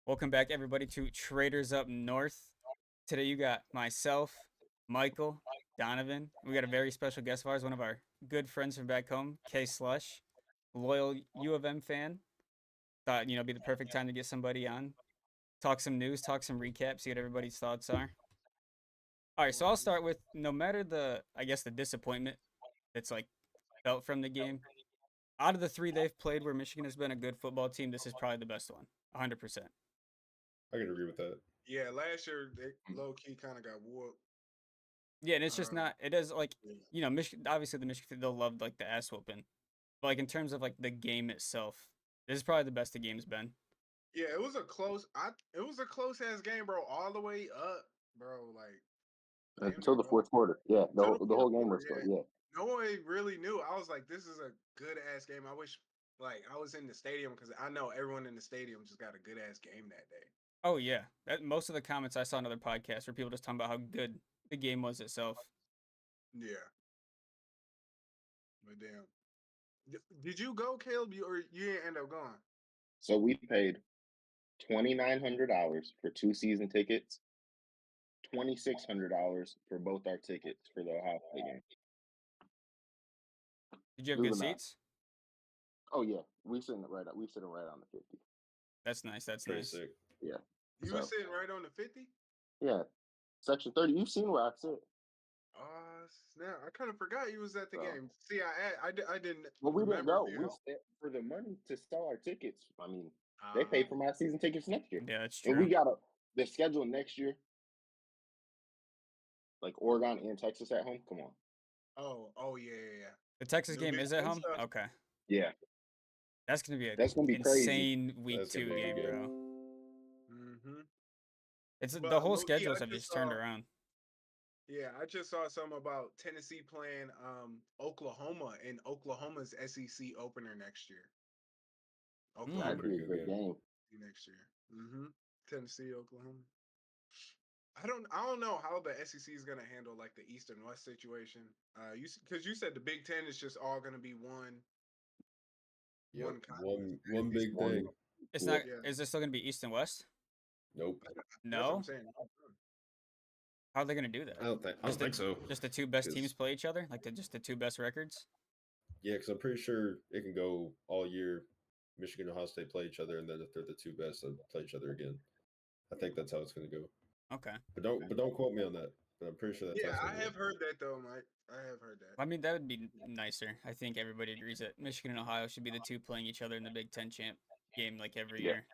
Welcome back, everybody, to Traders Up North. Today, you got myself, Michael, Donovan. We got a very special guest of ours, one of our good friends from back home, K Slush, loyal U of M fan. Thought, be the perfect time to get somebody on, talk some news, talk some recap, see what everybody's thoughts are. All right, so I'll start with no matter the disappointment that's like felt from the game. Out of the three they've played where Michigan has been a good football team, this is probably the best one, 100%. I can agree with that. Yeah, last year they low key kind of got whooped. Yeah, and it's just not. It is like Yeah. Michigan. Obviously, the Michigan they'll love like the ass whooping, but like in terms of like the game itself, this is probably the best the game's been. Yeah, it was a close. It was a close ass game, bro. All the way up, bro. Like damn Until near the all fourth quarter. Yeah, the to the whole fourth game quarter. was close. Yeah, Yeah. no one really knew. I was like, this is a good ass game. I wish like I was in the stadium because I know everyone in the stadium just got a good ass game that day. Oh yeah, most of the comments I saw in other podcasts were people just talking about how good the game was itself. Yeah, but damn. Did you go, Caleb? Or you didn't end up going? So we paid $2,900 for 2 season tickets, $2,600 for both our tickets for the Ohio State game. Did you have Do good the math. seats? Oh yeah, we sitting right on the 50. That's nice. That's Pretty nice. sick. Yeah. You were sitting right on the 50. Yeah, section 30. You've seen where I sit. Snap! I kind of forgot you was at the So, game. See, I didn't well, we didn't remember go. being. We spent for the money to sell our tickets. I mean, they Uh-huh. paid for my season tickets next year, Yeah, that's and true. we got the schedule next year, like Oregon and Texas at home. Come on. Oh yeah. The Texas New game Big is at Ten home. stuff. Okay, Yeah, that's gonna be an that's gonna be crazy. insane week That's gonna two be game, good. bro. Mm-hmm. It's the But whole low key, schedules have just turned around. yeah, I just saw something about Tennessee playing Oklahoma in Oklahoma's SEC opener next year. That'd Oklahoma be a Pretty good good. game. next year. Mm-hmm. Tennessee, Oklahoma. I don't know how the SEC is gonna handle like the East and West situation. Because you said the Big Ten is just all gonna be one Yep. conference. One These- big thing. It's Yeah. not. Yeah, Is there still gonna be East and West? Nope. that's what I'm No. saying. How are they gonna do that? I don't think so. Just the two best 'Cause- teams play each other, like just the two best records. Yeah, because I'm pretty sure it can go all year. Michigan and Ohio State play each other, and then if they're the two best, they'll play each other again. I think that's how it's gonna go. Okay. But don't quote me on that. But I'm pretty sure that's how Yeah, it's I gonna have go. heard that though, Mike. I have heard that. I mean, that would be nicer. I think everybody agrees that Michigan and Ohio should be the two playing each other in the Big Ten champ game like every Yeah. year.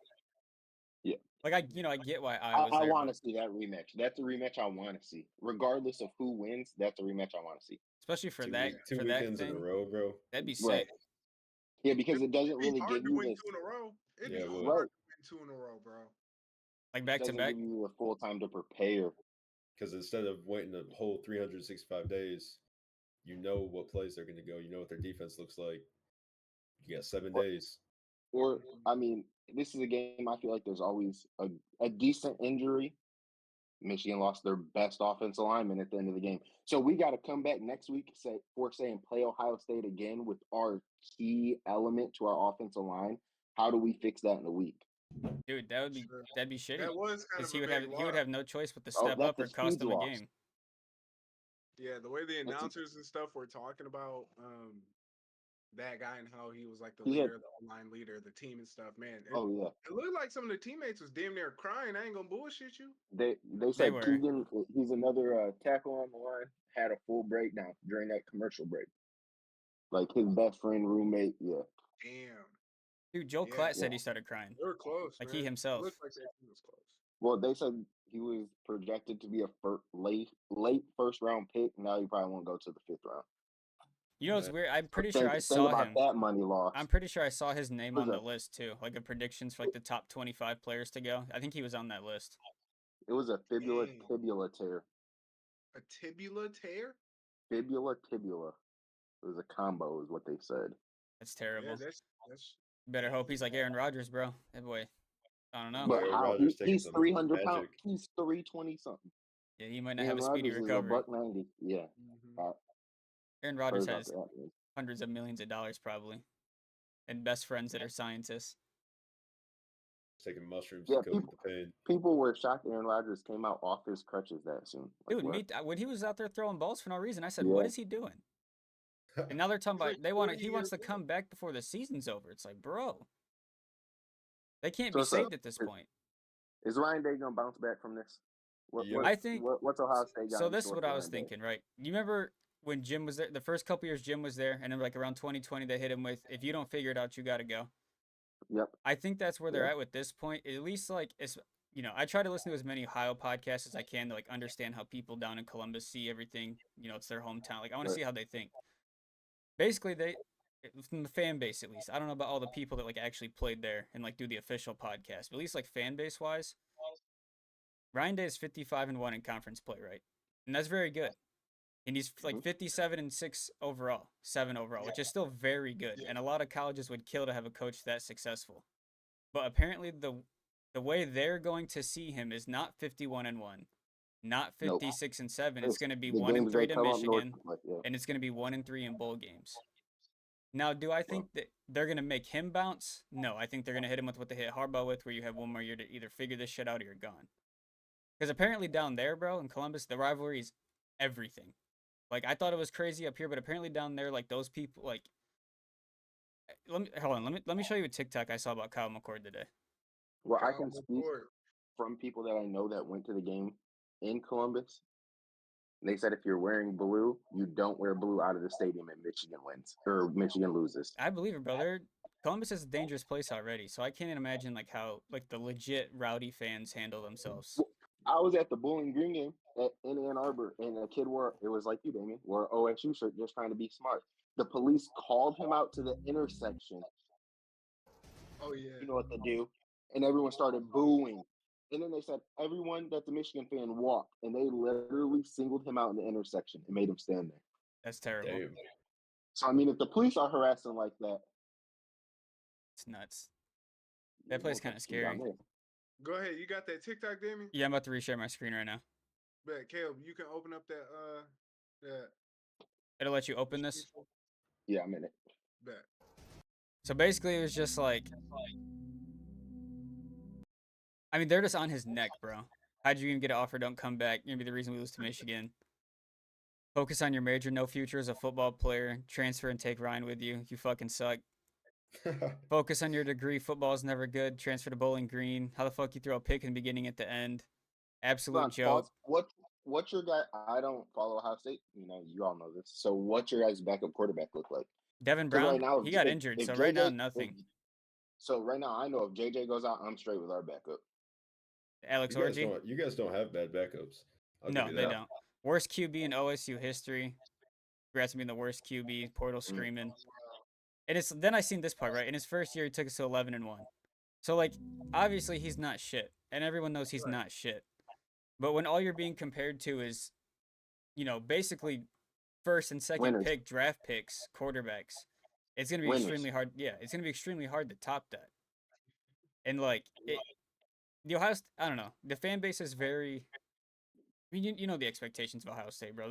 Yeah. Like I get why I, Iowa's I there, want to but see that rematch. That's a rematch I want to see, regardless of who wins. That's a rematch I want to see. especially for Two that two for that weekends in a thing, row, bro. that'd be Right. sick. Yeah, because it doesn't It'd be really hard give to you win this. 2 in a row. It'd Yeah, be it would. hard Right. to win 2 in a row, bro. Like It back to doesn't back. give you the full time to prepare. Because instead of waiting a whole 365 days, you know what plays they're gonna go. You know what their defense looks like. You got 7 days. Or, I mean, this is a game I feel like there's always a decent injury. Michigan lost their best offensive lineman at the end of the game. So we got to come back next week, and play Ohio State again with our key element to our offensive line. How do we fix that in a week? Dude, Sure. that'd be shitty. That was kind Because of a big he would loss. have no choice but to Oh, step up that's or a cost huge them a loss. game. Yeah, the way the That's a, announcers and stuff were talking about that guy and how he was like the he had, leader, the online leader of the team and stuff, man. oh yeah. It looked like some of the teammates was damn near crying. I ain't gonna bullshit you. They They said were. Keegan, he's another tackle on the line, had a full breakdown during that commercial break. Like his best friend, roommate, yeah. Damn. Dude, Joe Yeah, Klatt Yeah. said he started crying. they were close, Like he man. It himself. looked like that team was close. Well, they said he was projected to be a late first round pick. Now he probably won't go to the fifth round. You know what's But weird? I'm So pretty sure I think saw about him. that money loss. I'm pretty sure I saw his name It was on the a list too, like a predictions for like the top 25 players to go. I think he was on that list. it was a fibula Dang. tibula tear. A tibula tear? Fibula tibula. It was a combo, is what they said. That's Yeah, terrible. that's Better hope he's like Aaron Rodgers, bro. That boy. I don't know. But Aaron how? Rodgers taking He's some 300 pounds. magic. He's 320 something. Yeah, he might not have Aaron a speedy Rodgers is a recovery. $190. Yeah. Aaron Rodgers Prayers out has to that, man. hundreds of millions of dollars probably, and best friends that are scientists. taking mushrooms Yeah, to cope with the pain. people were shocked Aaron Rodgers came out off his crutches that soon. Like, Dude, what? when he was out there throwing balls for no reason, I said, Yeah. "What is he doing?" And now they're talking He's like about 40 he wants years to come old. back before the season's over. It's like, bro, they can't So be it's a, saved at this point. is Ryan Day gonna bounce back from this? Yep. I think What's Ohio State got so. in This is store what for I was Ryan Day? thinking, right? You remember when Jim was there? The first couple years Jim was there, and then like around 2020, they hit him with, "If you don't figure it out, you got to go." Yep. I think that's where they're Yeah. at with this point. At least like it's I try to listen to as many Ohio podcasts as I can to like understand how people down in Columbus see everything. It's their hometown. Like I want to Right. see how they think. Basically, from the fan base at least. I don't know about all the people that like actually played there and like do the official podcast, but at least like fan base wise, Ryan Day is 55-1 in conference play, right? And that's very good. And he's like 57-6 overall, 7 overall, which is still very good. And a lot of colleges would kill to have a coach that successful. But apparently the way they're going to see him is not 51-1, not Nope. 56-7. It's going to be The 1-3 games they to come up north. Michigan, Like, yeah. and it's going to be 1-3 in bowl games. Now, do I think that they're going to make him bounce? No, I think they're going to hit him with what they hit Harbaugh with, where you have one more year to either figure this shit out or you're gone. Because apparently down there, bro, in Columbus, the rivalry is everything. Like, I thought it was crazy up here, but apparently down there, like, those people, like, let me show you a TikTok I saw about Kyle McCord today. Well, I Kyle can speak McCord. from people that I know that went to the game in Columbus. They said if you're wearing blue, you don't wear blue out of the stadium and Michigan wins or Michigan loses. I believe it, bro. Columbus is a dangerous place already, so I can't imagine like how like the legit rowdy fans handle themselves. I was at the Bowling Green game in Ann Arbor, and a kid it was like you, Damien, wore an OSU shirt just trying to be smart. The police called him out to the intersection. Oh yeah. You know what they do? And everyone started booing. And then they said everyone that's a Michigan fan walked, and they literally singled him out in the intersection and made him stand there. That's terrible. Damn. So I mean, if the police are harassing like that, It's nuts. That place kind of scary. Go ahead. You got that TikTok, Damien? Yeah, I'm about to reshare my screen right now. Bet, Caleb, you can open up that It'll let you open this. Yeah, I'm in it. Bet. So basically, it was just like, I mean, they're just on his neck, bro. How'd you even get an offer? Don't come back. You're gonna be the reason we lose to Michigan. Focus on your major. No future as a football player. Transfer and take Ryan with you. You fucking suck. Focus on your degree. Football is never good. Transfer to Bowling Green. How the fuck you throw a pick in the beginning at the end? Absolute joke. What's your guy? I don't follow Ohio State. You all know this. So what's your guys' backup quarterback look like? Devin Brown, right now, he got injured, so right now nothing. So right now I know if JJ goes out, I'm straight with our backup. Alex Orji. You guys don't have bad backups. No, they don't. Worst QB in OSU history. Congrats on being the worst QB. Portal screaming. And then I seen this part, right? In his first year, he took us to 11-1. So like, obviously he's not shit, and everyone knows he's not shit. But when all you're being compared to is, basically first and second pick draft picks, quarterbacks, it's gonna be extremely hard. Yeah, it's gonna be extremely hard to top that. And like the Ohio, I don't know, the fan base is very. I mean, you know the expectations of Ohio State, bro.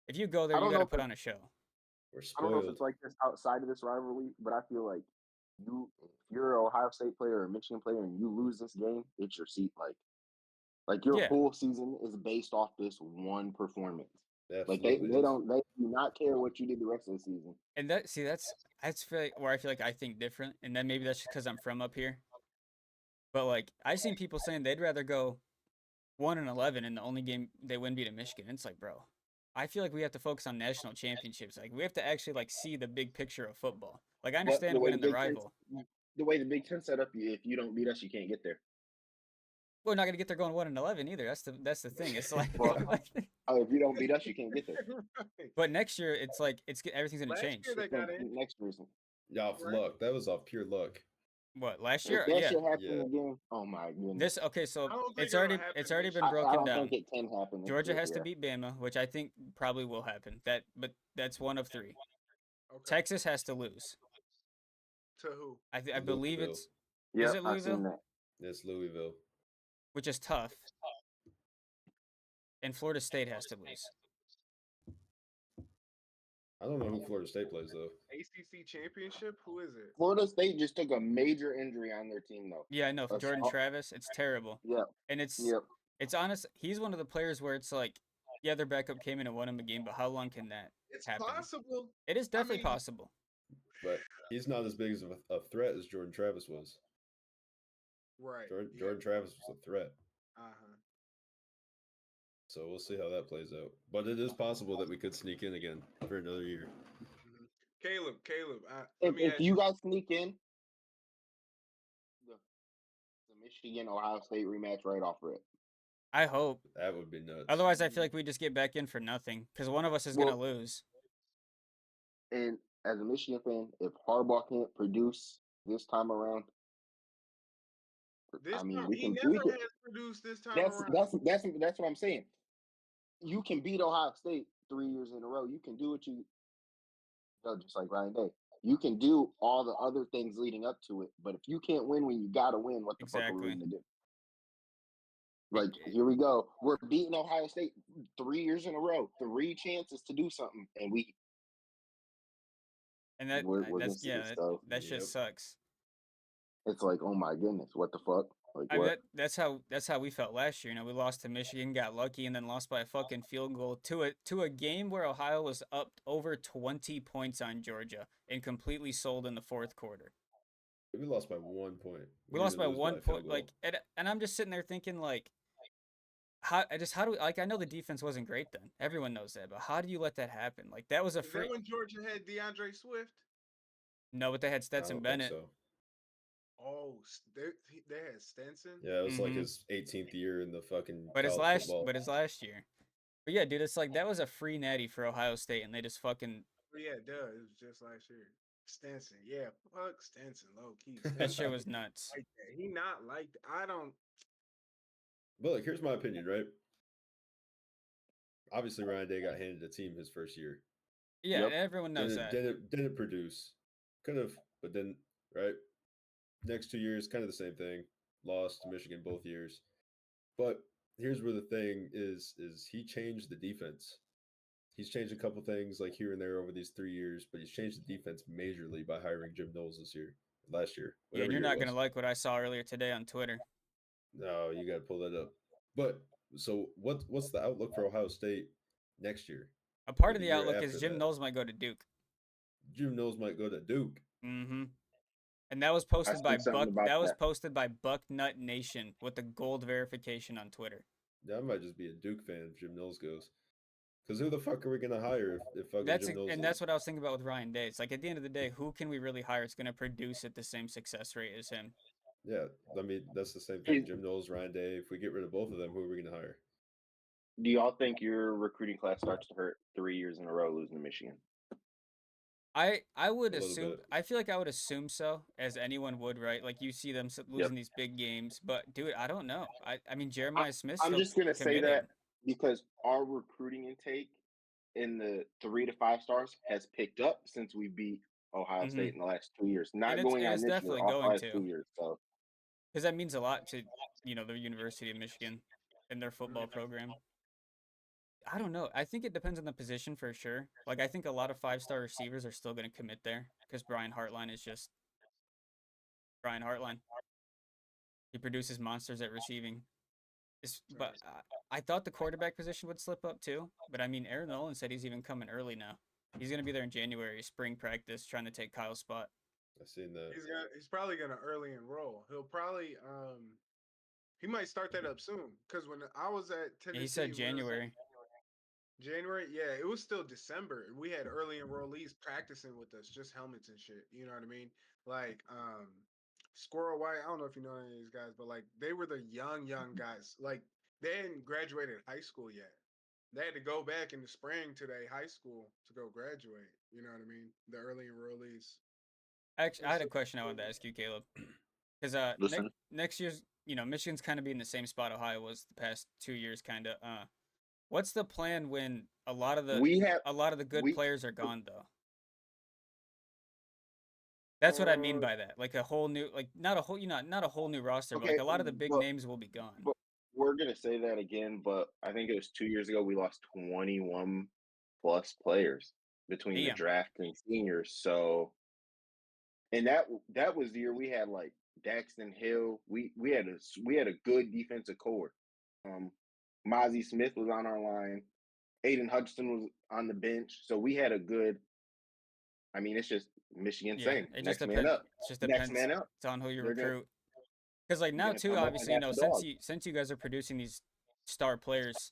If you go there, you gotta put on a show. We're spoiled. I don't know if it's like this outside of this rivalry, but I feel like if you're an Ohio State player or a Michigan player and you lose this game, it's your seat. Like your whole season is based off this one performance. Absolutely. Like they do not care what you did the rest of the season. And that's where I feel like I think different, and then maybe that's just because I'm from up here. But like I've seen people saying they'd rather go 1-11 and the only game they win be to Michigan. And it's like, bro, I feel like we have to focus on national championships. Like we have to actually like see the big picture of football. Like I understand winning the rival. The way the Big Ten set up, if you don't beat us, you can't get there. We're not gonna get there going 1-11 either. That's the thing. It's like, if you don't beat us, you can't get there. But next year, it's like everything's gonna change. Next season. Yeah, off luck. That was off pure luck. What, last year? If that shit happened again, oh my goodness. So it's already been broken down. I think it can happen. Georgia has to beat Bama, which I think probably will happen. But that's one of three. Okay. Texas has to lose. To who? I believe it's. Yeah, is it Louisville? It's Louisville. Which is tough. And Florida State has to lose. I don't know who Florida State plays though. ACC championship? Who is it? Florida State just took a major injury on their team, though. Yeah, I know. Jordan Travis, it's terrible. Yeah, And yeah. it's honest. He's one of the players where it's like, yeah, their backup came in and won him a game, but how long can that It's happen? possible. It is definitely mean- possible. But he's not as big as a threat as Jordan Travis was. Right. Jordan Travis was a threat. Uh-huh. So we'll see how that plays out. But it is possible that we could sneak in again for another year. Mhm. Caleb, let me If ask you guys sneak in, the Michigan Ohio State rematch right off rip. I hope. That would be nuts. Otherwise, I feel like we just get back in for nothing because one of us is gonna lose. And as a Michigan fan, if Harbaugh can't produce this time around, This I mean, time, we he can. never has produced this time around. That's what I'm saying. You can beat Ohio State 3 years in a row. You can do what you just like Ryan Day. You can do all the other things leading up to it, but if you can't win when you gotta win, what the fuck are we Exactly. gonna do? Like, here we go. We're beating Ohio State 3 years in a row. 3 chances to do something, and And we're that's missing it. So that shit Yep. sucks. it's like, oh my goodness, what the fuck? Like, I mean, what? that's how we felt last year. You know, we lost to Michigan, got lucky, and then lost by a fucking field goal to a game where Ohio was up over 20 points on Georgia and completely sold in the fourth quarter. We lost by 1 point. We lost by didn't lose 1 a field point. goal. Like, and I'm just sitting there thinking like, how do we, like, I know the defense wasn't great then. Everyone knows that, but how do you let that happen? Like, that was a Is free. that when Georgia had DeAndre Swift? No, but they had I Stetson don't think Bennett. so. Oh, they had Stenson. Yeah, it was like Mhm. his 18th year in the fucking But his college football. last year. But yeah, dude, it's like that was a free natty for Ohio State, and they just fucking Yeah, duh. It was just last year. Stenson, yeah, fuck Stenson, low key. that shit was nuts. Like that. He not like I don't. But like, here's my opinion, right? Obviously, Ryan Day got handed a team his first year. Yeah, Yep. everyone knows that. Didn't produce. Could have, but didn't. Right. Next 2 years, kind of the same thing. Lost to Michigan both years. But here's where the thing is he changed the defense. He's changed a couple things like here and there over these 3 years, but he's changed the defense majorly by hiring Jim Knowles last year. Yeah, and Whatever you're year not it gonna was. like what I saw earlier today on Twitter. No, you got to pull that up. But so what's the outlook for Ohio State next year? A part Or of the the year outlook is after Jim that? Knowles might go to Duke. Jim Knowles might go to Duke. Mm-hmm. And that was I posted by seen something Buck. about That was that. posted by Bucknut Nation with the gold verification on Twitter. That might just be a Duke fan if Jim Knowles goes. Because who the fuck are we gonna hire if fucking Jim Knowles? That's what I was thinking about with Ryan Day. It's like at the end of the day, who can we really hire? It's gonna produce at the same success rate as him. Yeah, I mean that's the same thing. Jim Knowles, Ryan Day. If we get rid of both of them, who are we gonna hire? Do y'all think your recruiting class starts to hurt 3 years in a row losing to Michigan? I would A little assume. bit. I feel like I would assume so, as anyone would, right? Like you see them losing these big games, but dude, I don't know. I mean Jeremiah Smith's I'm still just gonna say committed. that because our recruiting intake in the 3 to 5 stars has picked up since we beat Ohio Mhm. State in the last 2 years. Not And going on it's this year, definitely off going last to. 2 years. So Because that means a lot to the University of Michigan and their football program. I don't know. I think it depends on the position for sure. Like I think a lot of 5-star receivers are still going to commit there because Brian Hartline is just Brian Hartline. He produces monsters at receiving. But I thought the quarterback position would slip up too. But I mean, Aaron Nolan said he's even coming early now. He's going to be there in January, spring practice, trying to take Kyle's spot. I seen that. He's probably gonna early enroll. He'll probably he might start that up soon. Cause when I was at Tennessee, He said January. January, yeah, it was still December. We had early enrollees practicing with us, just helmets and shit. You know what I mean? Like Squirrel White. I don't know if you know any of these guys, but like they were the young guys. Like they hadn't graduated high school yet. They had to go back in the spring to their high school to go graduate. You know what I mean? The early enrollees. Actually, I had a So- question I wanted to ask you, Caleb. Because listen, next year's, Michigan's kind of be in the same spot Ohio was the past 2 years, kind of. What's the plan when a lot of the good we players are gone though? That's what I mean by that. Like a whole new, like not a whole, not a whole new roster, but like a lot of the big names will be gone. but we're gonna say that again. But I think it was 2 years ago we lost 21 plus players. between the Damn. draft and seniors. So, and that was the year we had like Daxton Hill. We had a good defensive core. Mozzie Smith was on our line. Aiden Hudson was on the bench. So we had a good. I mean, it's just Michigan Yeah, saying it just next man depends. up, It just next depends. man up. It's on who you They're gonna recruit. Because like now gonna too, come up and obviously, have the dog. since you guys are producing these star players,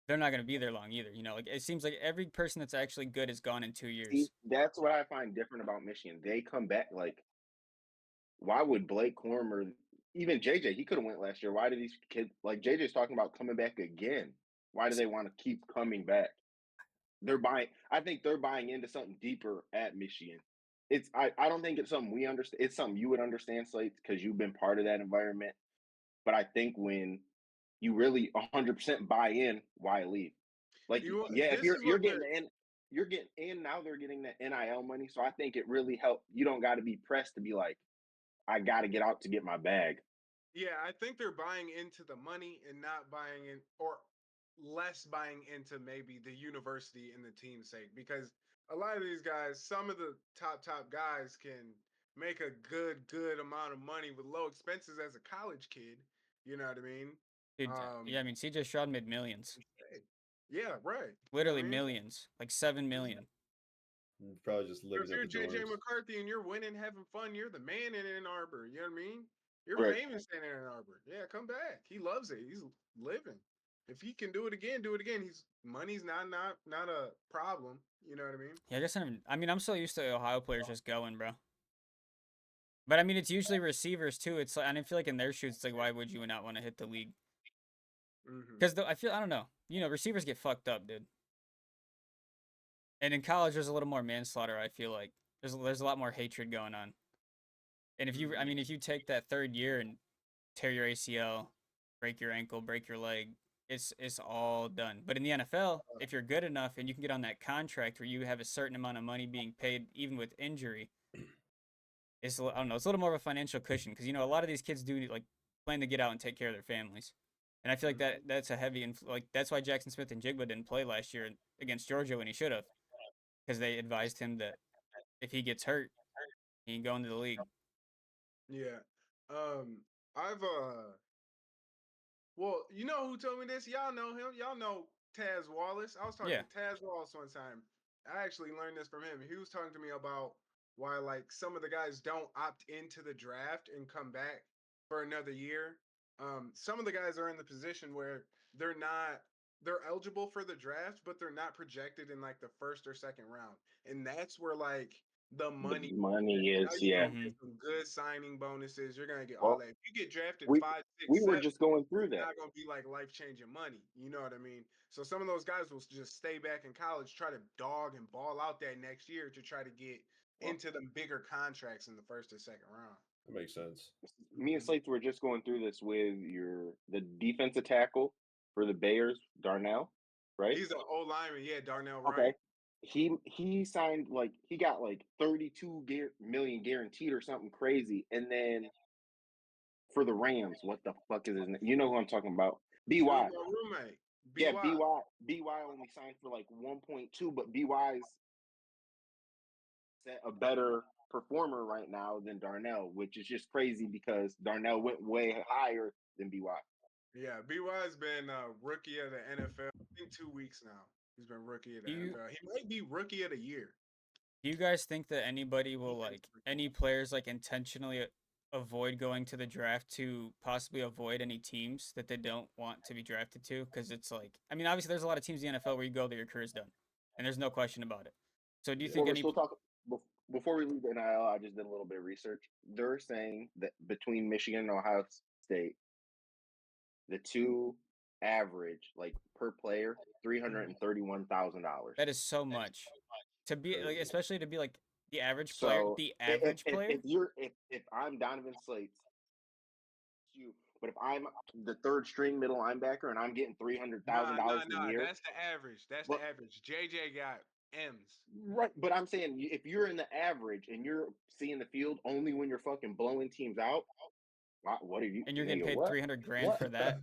they're not gonna be there long either. Like it seems like every person that's actually good is gone in 2 See, years. that's what I find different about Michigan. They come back like, why would Blake Corum or even JJ? He could have went last year. Why do these kids like JJ's talking about coming back again? Why do they want to keep coming back? They're buying. I think they're buying into something deeper at Michigan. I don't think it's something we understand. It's something you would understand, Slates, because you've been part of that environment. But I think when you really 100% buy in, why leave? Like, yeah, if This is you're what getting you're getting in now. They're getting the NIL money, so I think it really helped. You don't got to be pressed to be like, I got to get out to get my bag. Yeah, I think they're buying into the money and not buying in, or less buying into maybe the university and the team's sake, because a lot of these guys, some of the top guys can make a good amount of money with low expenses as a college kid. You know what I mean? Dude, yeah, I mean CJ Stroud made millions. Yeah, right. You know Literally what I mean? millions. Like 7 million. Probably just If living you're at the JJ dorms. McCarthy and you're winning, having fun, you're the man in Ann Arbor. You know what I mean? You're Right. famous in Ann Arbor. Yeah, come back. He loves it. He's living. If he can do it again, do it again. He's money's not a problem. You know what I mean? Yeah, I mean I'm so used to Ohio players just going, bro. But I mean it's usually receivers too. It's like, and I feel like in their shoes, it's like why would you not want to hit the league? Mm-hmm. Because I don't know. Receivers get fucked up, dude. And in college, there's a little more manslaughter. I feel like there's a lot more hatred going on. And if you take that third year and tear your ACL, break your ankle, break your leg, it's all done. But in the NFL, if you're good enough and you can get on that contract where you have a certain amount of money being paid even with injury, I don't know, it's a little more of a financial cushion because a lot of these kids do like plan to get out and take care of their families. And I feel like that's a heavy like that's why Jackson Smith and Jigba didn't play last year against Georgia when he should have, because they advised him that if he gets hurt, he can go into the league. Yeah. I've well, you know who told me this? Y'all know him. Y'all know Taz Wallace. I was talking Yeah. to Taz Wallace one time. I actually learned this from him. He was talking to me about why like some of the guys don't opt into the draft and come back for another year. Some of the guys are in the position where they're eligible for the draft, but they're not projected in like the first or second round. And that's where like the money The money now is, you're yeah. gonna get some good signing bonuses. You're gonna get all Well, that. If you get drafted we 5, 6, we were 7, just going through it's that. not gonna be like life changing money. You know what I mean? So some of those guys will just stay back in college, try to dog and ball out that next year to try to get Well, into the bigger contracts in the first or second round. That makes sense. me and Slates were just going through this with the defensive tackle for the Bears, Darnell, right? He's an old lineman, yeah, Darnell Okay. Wright. He signed like he got like 32 million guaranteed or something crazy, and then for the Rams, what the fuck is his name? You know who I'm talking about? It was BY. my roommate. Yeah, BY. BY only signed for like 1.2, but BY's a better performer right now than Darnell, which is just crazy because Darnell went way higher than BY. Yeah, BY's been rookie of the NFL. I think 2 weeks now. He's been rookie of the Do you NFL. He might be rookie of the year. do you guys think that anybody will like any players like intentionally avoid going to the draft to possibly avoid any teams that they don't want to be drafted to? Because it's like, I mean, obviously there's a lot of teams in the NFL where you go that your career's done, and there's no question about it. So do you Yeah. think Well, we're any? still talking before we leave the NIL. I just did a little bit of research. They're saying that between Michigan and Ohio State, the two average like per player $331,000. That is so much to be like, Crazy. especially to be like the average player, So the average player. if I'm Donovan Slates, you, but if I'm the third string middle linebacker and I'm getting $300,000 a year, That's the average. That's but the average. JJ got M's. right, but I'm saying if you're in the average and you're seeing the field only when you're fucking blowing teams out, what are you? And you're getting Nigga, paid what? 300 grand What? for that.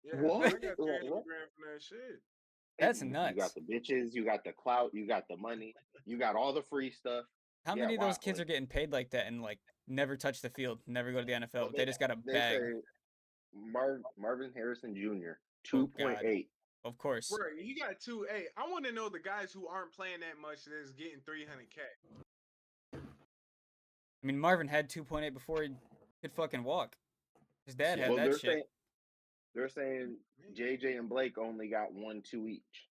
Yeah, What? I got Like, 300 what? grand from that shit. That's You got nuts. the bitches, you got the clout, you got the money, you got all the free stuff. How Yeah, many of why? those kids are getting paid like that and like never touch the field, never go to the NFL, Well, but they just got a they bag? say Marvin Harrison Jr. Oh God, 2.8. of course. Right, you got two. Hey, I want to know the guys who aren't playing that much that's getting 300K. I mean, Marvin had 2.8 before he could fucking walk. His dad Yeah. had Well, that shit. they're saying JJ and Blake only got 1-2 each.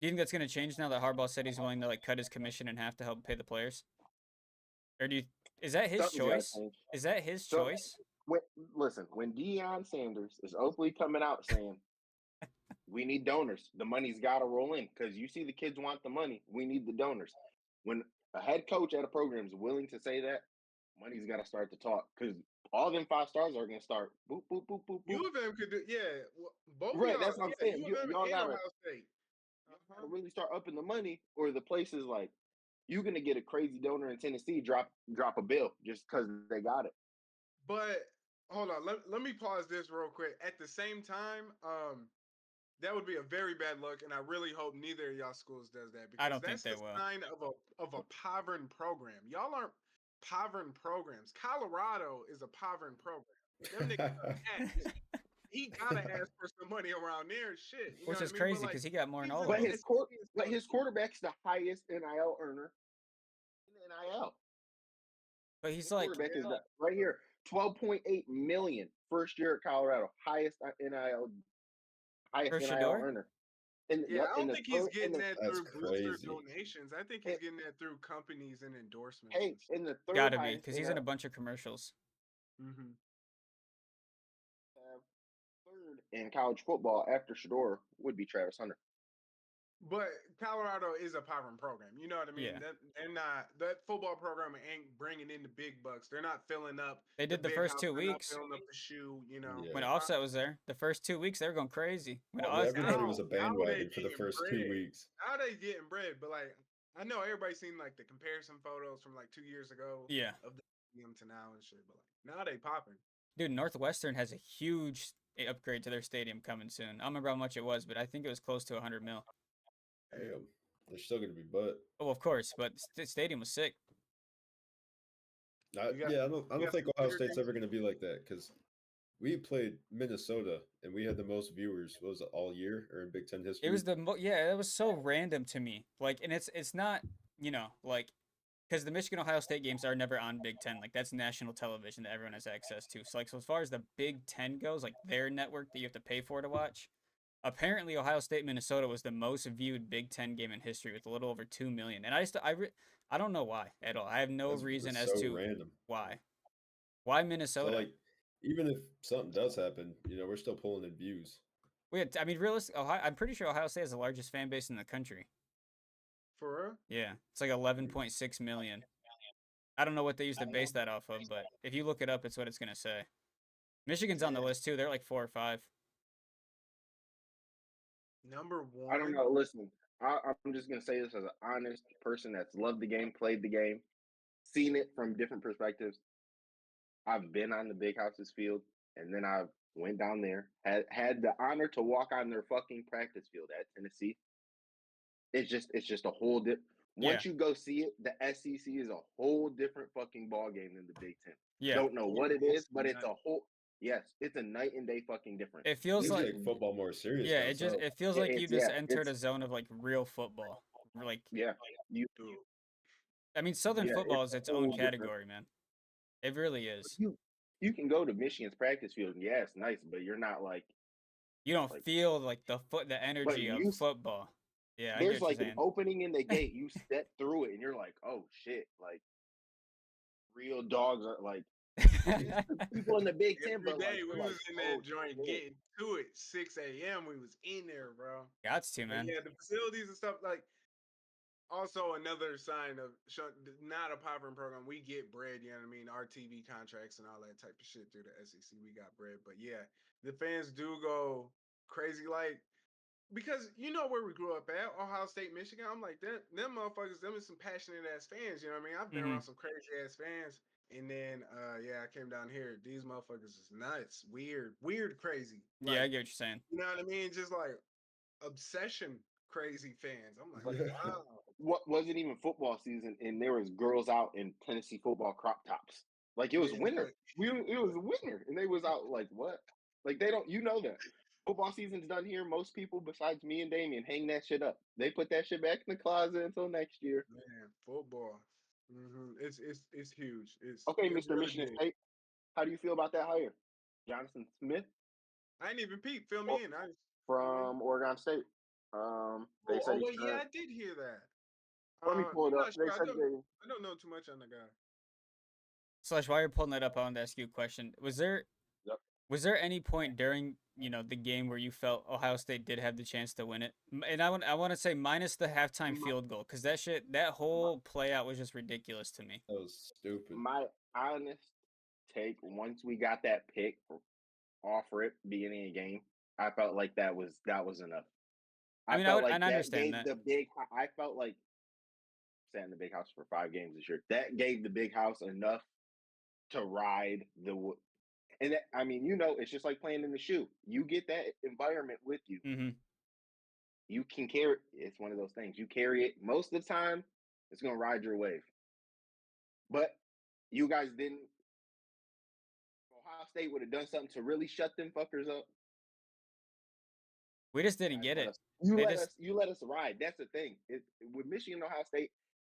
Do you think that's gonna change now that Harbaugh said he's willing to like cut his commission in half to help pay the players? Or is that his Something's got to choice? change. Is that his So, choice? listen, when Deion Sanders is openly coming out saying, we need donors, the money's got to roll in because you see the kids want the money. We need the donors. When a head coach at a program is willing to say that, money's got to start to talk because all them 5 stars are going to start boop, boop, boop, boop, boop. U of M could do, yeah. Both of Right, y'all, that's what I'm yeah, saying. U of M Y'all and got to Ohio State. really start upping the money, or the places like you're going to get a crazy donor in Tennessee drop a bill just because they got it. But hold on, let me pause this real quick. At the same time, that would be a very bad look, and I really hope neither of y'all schools does that because I don't think that's they a will. sign of a poverty program. Y'all aren't poverty programs. Colorado is a poverty program. Them niggas are ass. He gotta ask for some money around there. Shit, you Which know is what I mean? crazy But like, because he got more than he's all in of But the them. his quarterback's the highest NIL earner in NIL. But he's His like, quarterback is the, right here, 12.8 million first year at Colorado, highest NIL for Shador. earner. And yeah, I in don't the think he's third, getting that That's through booster crazy. donations. I think he's getting that through companies and endorsements. hey, And stuff. in the third Gotta be highest because he's in a bunch of commercials. Mm-hmm. third in college football after Shador would be Travis Hunter. But Colorado is a poverty program. You know what I mean? Yeah. They're not, that football program ain't bringing in the big bucks. They're not filling up They did the big first house. 2 They're not weeks filling up the shoe, you know. Yeah. when Offset was there. The first 2 weeks they were going crazy. When Oh, Yeah, Offset, everybody was a now they bandwagon for the getting first bread. 2 weeks. Now they getting bread, but like I know everybody's seen like the comparison photos from like 2 years ago yeah, of the stadium to now and shit. But like now they popping. dude, Northwestern has a huge upgrade to their stadium coming soon. I don't remember how much it was, but I think it was close to 100 mil. Damn, they're still gonna be butt. Oh, of course, but the stadium was sick. You got, Yeah, I you don't got think some Ohio bigger State's games? ever gonna be like that because we played Minnesota and we had the most viewers. What was it, all year or in Big Ten history? It was yeah, it was so random to me. Like, and it's not like because the Michigan Ohio State games are never on Big Ten. Like that's national television that everyone has access to. So like so as far as the Big Ten goes, like their network that you have to pay for to watch. Apparently, Ohio State Minnesota was the most viewed Big Ten game in history with a little over 2 million. And I don't know why at all. I have no reason That's as so to random. why. Why So Minnesota? like, even if something does happen, we're still pulling in views. I mean, realistically, I'm pretty sure Ohio State has the largest fan base in the country. For real? Yeah, it's like 11.6 million. I don't know what they use to base that off of, but if you look it up, it's what it's gonna say. Michigan's on the list too. They're like 4 or 5. Number one. I don't know. Listen, I'm just gonna say this as an honest person that's loved the game, played the game, seen it from different perspectives. I've been on the Big House's field, and then I went down there, had the honor to walk on their fucking practice field at Tennessee. It's just a whole Once you go see it, the SEC is a whole different fucking ball game than the Big Ten. Yeah. Don't know what it is, but it's a whole it's a night and day fucking difference. It feels They like take football more serious. yeah, down it just south. it feels Yeah, like you it's just yeah, entered a it's zone of like real football. Like yeah. You I mean, Southern yeah, football is its a own whole different. category, man. It really is. You can go to Michigan's practice field, and yeah, it's nice, but you're not like You don't like feel like the but energy of you football. Yeah, I get there's what you're like an saying. opening in the gate. You step through it, and you're like, oh shit, like real dogs are like people in the Big Ten, Every but like day you're we like, was in oh that joint shit. getting to it. 6 a.m. We was in there, bro. Gots to, And man. yeah, the facilities and stuff like. Also, another sign of not a poverty program. We get bread, you know what I mean? Our TV contracts and all that type of shit through the SEC. We got bread, but yeah, the fans do go crazy, like because you know where we grew up at, Ohio State, Michigan. I'm like them motherfuckers. Them is some passionate ass fans. You know what I mean? I've been Mhm. around some crazy ass fans. And then yeah, I came down here. These motherfuckers is nuts, weird, crazy. Yeah, Like, I get what you're saying. you know what I mean? Just like obsession crazy fans. I'm like, Like, wow. what wasn't even football season, and there was girls out in Tennessee football crop tops. Like it was Man, winter. look, It was winter, and they was out like what? Like they don't. You know that football season's done here. Most people, besides me and Damien, hang that shit up. They put that shit back in the closet until next year. man, football. It's huge. Okay, It's Mr. really Michigan big. State, how do you feel about that hire? Jonathan Smith I ain't even peep. Fill or, me in. Fill me in. from Oregon State. They said Oh he's wait, yeah, current. I did hear that. Let me pull it I'm up. not They sure. said they. I don't know too much on the guy. Slash, while you're pulling that up, I wanted to ask you a question. Yep. Was there any point during the game where you felt Ohio State did have the chance to win it? And I want to say minus the halftime My, field goal, because that my, whole play out was just ridiculous to me. That was stupid. my honest take, once we got that pick off rip beginning of the game, I felt like that was enough. I I mean, felt I like that understand gave that. the big. I felt like sat in the big house for 5 games this year. That gave the big house enough to ride the. And that, I mean, it's just like playing in the shoe. You get that environment with you. Mm-hmm. You can carry. It's one of those things. You carry it most of the time. It's gonna ride your wave. But you guys didn't. Ohio State would have done something to really shut them fuckers up. We just didn't get Let it. us. You They let just us. You let us ride. That's the thing. With Michigan and Ohio State,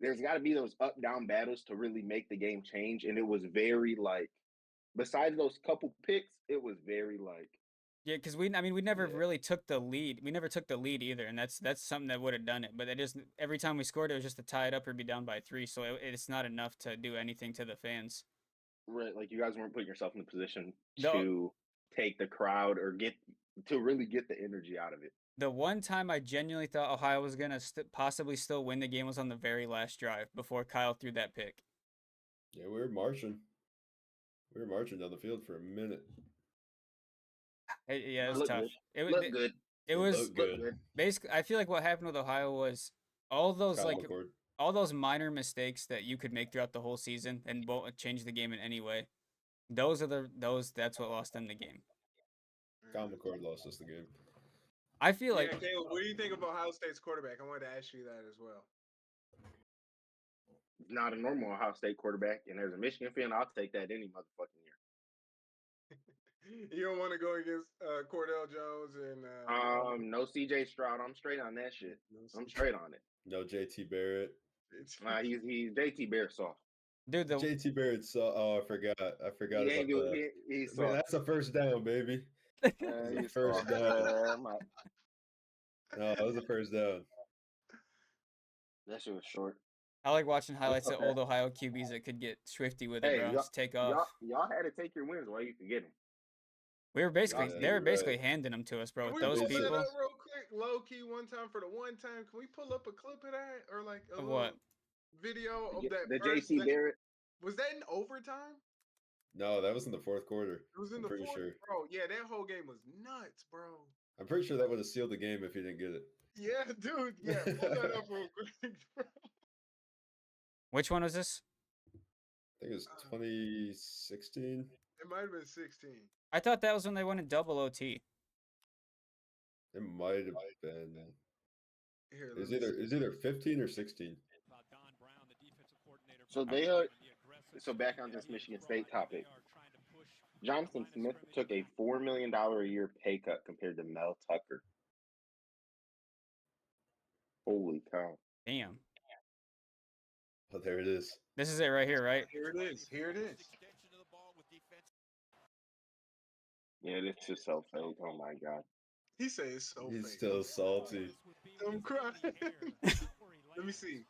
there's got to be those up down battles to really make the game change. And it was very like, besides those couple picks, it was very like. yeah, because we never Yeah. really took the lead. We never took the lead either, and that's something that would have done it. But it just every time we scored, it was just to tie it up or be down by 3. So it's not enough to do anything to the fans. Right, like you guys weren't putting yourself in the position The to take the crowd or to really get the energy out of it. the one time I genuinely thought Ohio was gonna possibly still win the game was on the very last drive before Kyle threw that pick. Yeah, we were marching. We were marching down the field for a minute. Yeah, it was Look tough. good. It was Look good. it It was looked Look good. good. basically. I feel like what happened with Ohio was all those Kyle like McCord. all those minor mistakes that you could make throughout the whole season and won't change the game in any way. That's what lost them the game. Kyle McCord lost us the game. I feel Yeah, like Caleb, what do you think of Ohio State's quarterback? I wanted to ask you that as well. Not a normal Ohio State quarterback, and as a Michigan fan, I'll take that any motherfucking year. You don't want to go against Cordell Jones and No CJ Stroud. I'm straight on that shit. no, I'm straight on it. No JT Barrett. He's JT Bear soft. dude, JT Barrett saw. Oh, I forgot. I forgot He about ain't do that. he's Man, soft. that's a first down, baby. That's a He's first soft. down. No, that was a first down. That shit was short. I like watching highlights of okay. old Ohio QBs that could get swifty with it, Hey, bro. Just take off. y'all had to take your wins while you could get them. We were basically Yeah, they were you're basically right. handing them to us, bro. Can With we those pull that people, up real quick, low key, one time for the one time? Can we pull up a clip of that or like a of little what? video of that The first? JT Barrett. Was that in overtime? No, that was in the fourth quarter. It was in I'm the pretty fourth, sure. bro. Yeah, that whole game was nuts, bro. I'm pretty sure that would have sealed the game if he didn't get it. Yeah, dude. Yeah, pull that up real quick, bro. Which one was this? I think it was 2016. It might have been 16. I thought that was when they went in double OT. It might have been. Here, It was let me see. either 15 or 16. So so back on this Michigan State topic. Jonathan Smith took a $4 million a year pay cut compared to Mel Tucker. Holy cow. Damn. Oh, there it is. This is it right here, right? Here it is. Here it is. Yeah, this is so fake. Oh my god. He said it's so He's fake. still salty. I'm crying. Let me see.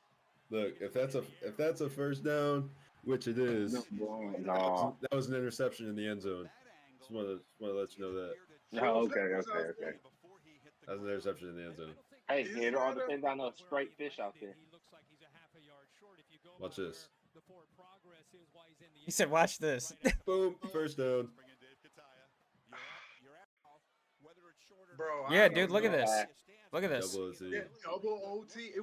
Look, if that's a first down, which it is, No. that was an interception in the end zone. Just want to let you know that. No, okay. That was an interception in the end zone. Hey, Is it all that a- depends on those straight fish out there. Watch this. He said, "Watch this." Boom, first down. Bro, I Yeah, don't dude, look at know. this. Look at this. Double OT. Yeah, double OT. It Hey,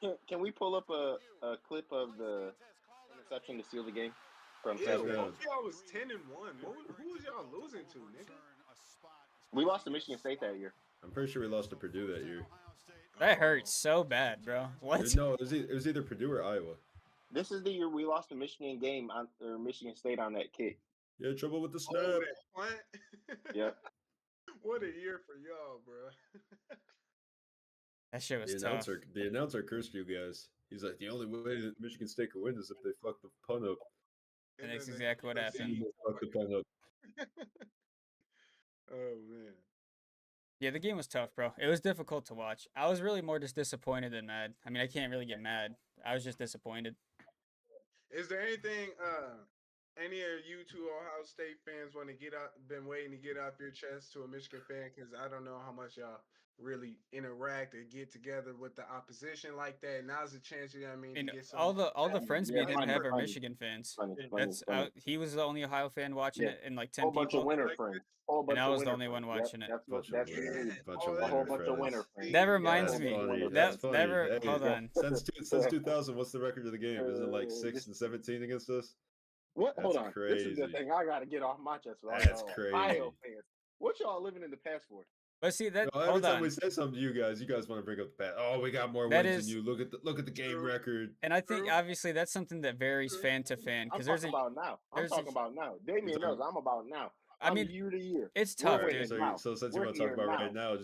wasn't. can we pull up a clip of the interception to seal the game from Ew, Saturday. both y'all was 10-1. Who was y'all losing to, nigga? We lost to Michigan State that year. I'm pretty sure we lost to Purdue that year. That hurts so bad, bro. What? No, it was either Purdue or Iowa. This is the year we lost the Michigan game or Michigan State on that kick. Yeah, trouble with the snap. Oh, that punt. Yep. What a year for y'all, bro. That shit was The tough. announcer cursed you guys. He's like, the only way that Michigan State could win is if they fuck the punt up. And then that's they exactly what happened. proceed. Fuck the punt up. Oh man. Yeah, the game was tough, bro. It was difficult to watch. I was really more just disappointed than mad. I mean, I can't really get mad. I was just disappointed. Is there anything any of you two Ohio State fans want to been waiting to get off your chest to a Michigan fan? Because I don't know how much y'all really interact or get together with the opposition like that. Now's the chance, you know what I mean, And to get some. all the friends me and him funny, have are funny, Michigan fans. funny. He was the only Ohio fan watching Yeah. it, and like 10 Whole bunch people. of winner Like friends. this. Whole bunch I of was the winner only one friends. watching it. That's what. Bunch of That's winner- it. bunch Oh, of that- A whole winner bunch of friends. winner friends. That reminds That's me. funny. That- That's funny. that re- Hey, hold on. Since 2000, what's the record of the game? Isn't it like 6-17 against us? What? That's Hold on. This is the crazy. thing I got to get off my chest. With all That's y'all crazy. Ohio fans. What y'all living in the past for? But see that. No, every Hold time on. we say something to you guys want to bring up the past. Oh, we got more That wins is- than you. Look at the game True. record. And I think True. obviously that's something that varies True. fan to fan I'm because there's talking a. about now. I'm there's a- talking about now. Damien You're knows talking- I'm about now. I I'm mean, year to year. it's We're tough, Alright, dude. winning so, now. so since We're you want to talk here about now. right now,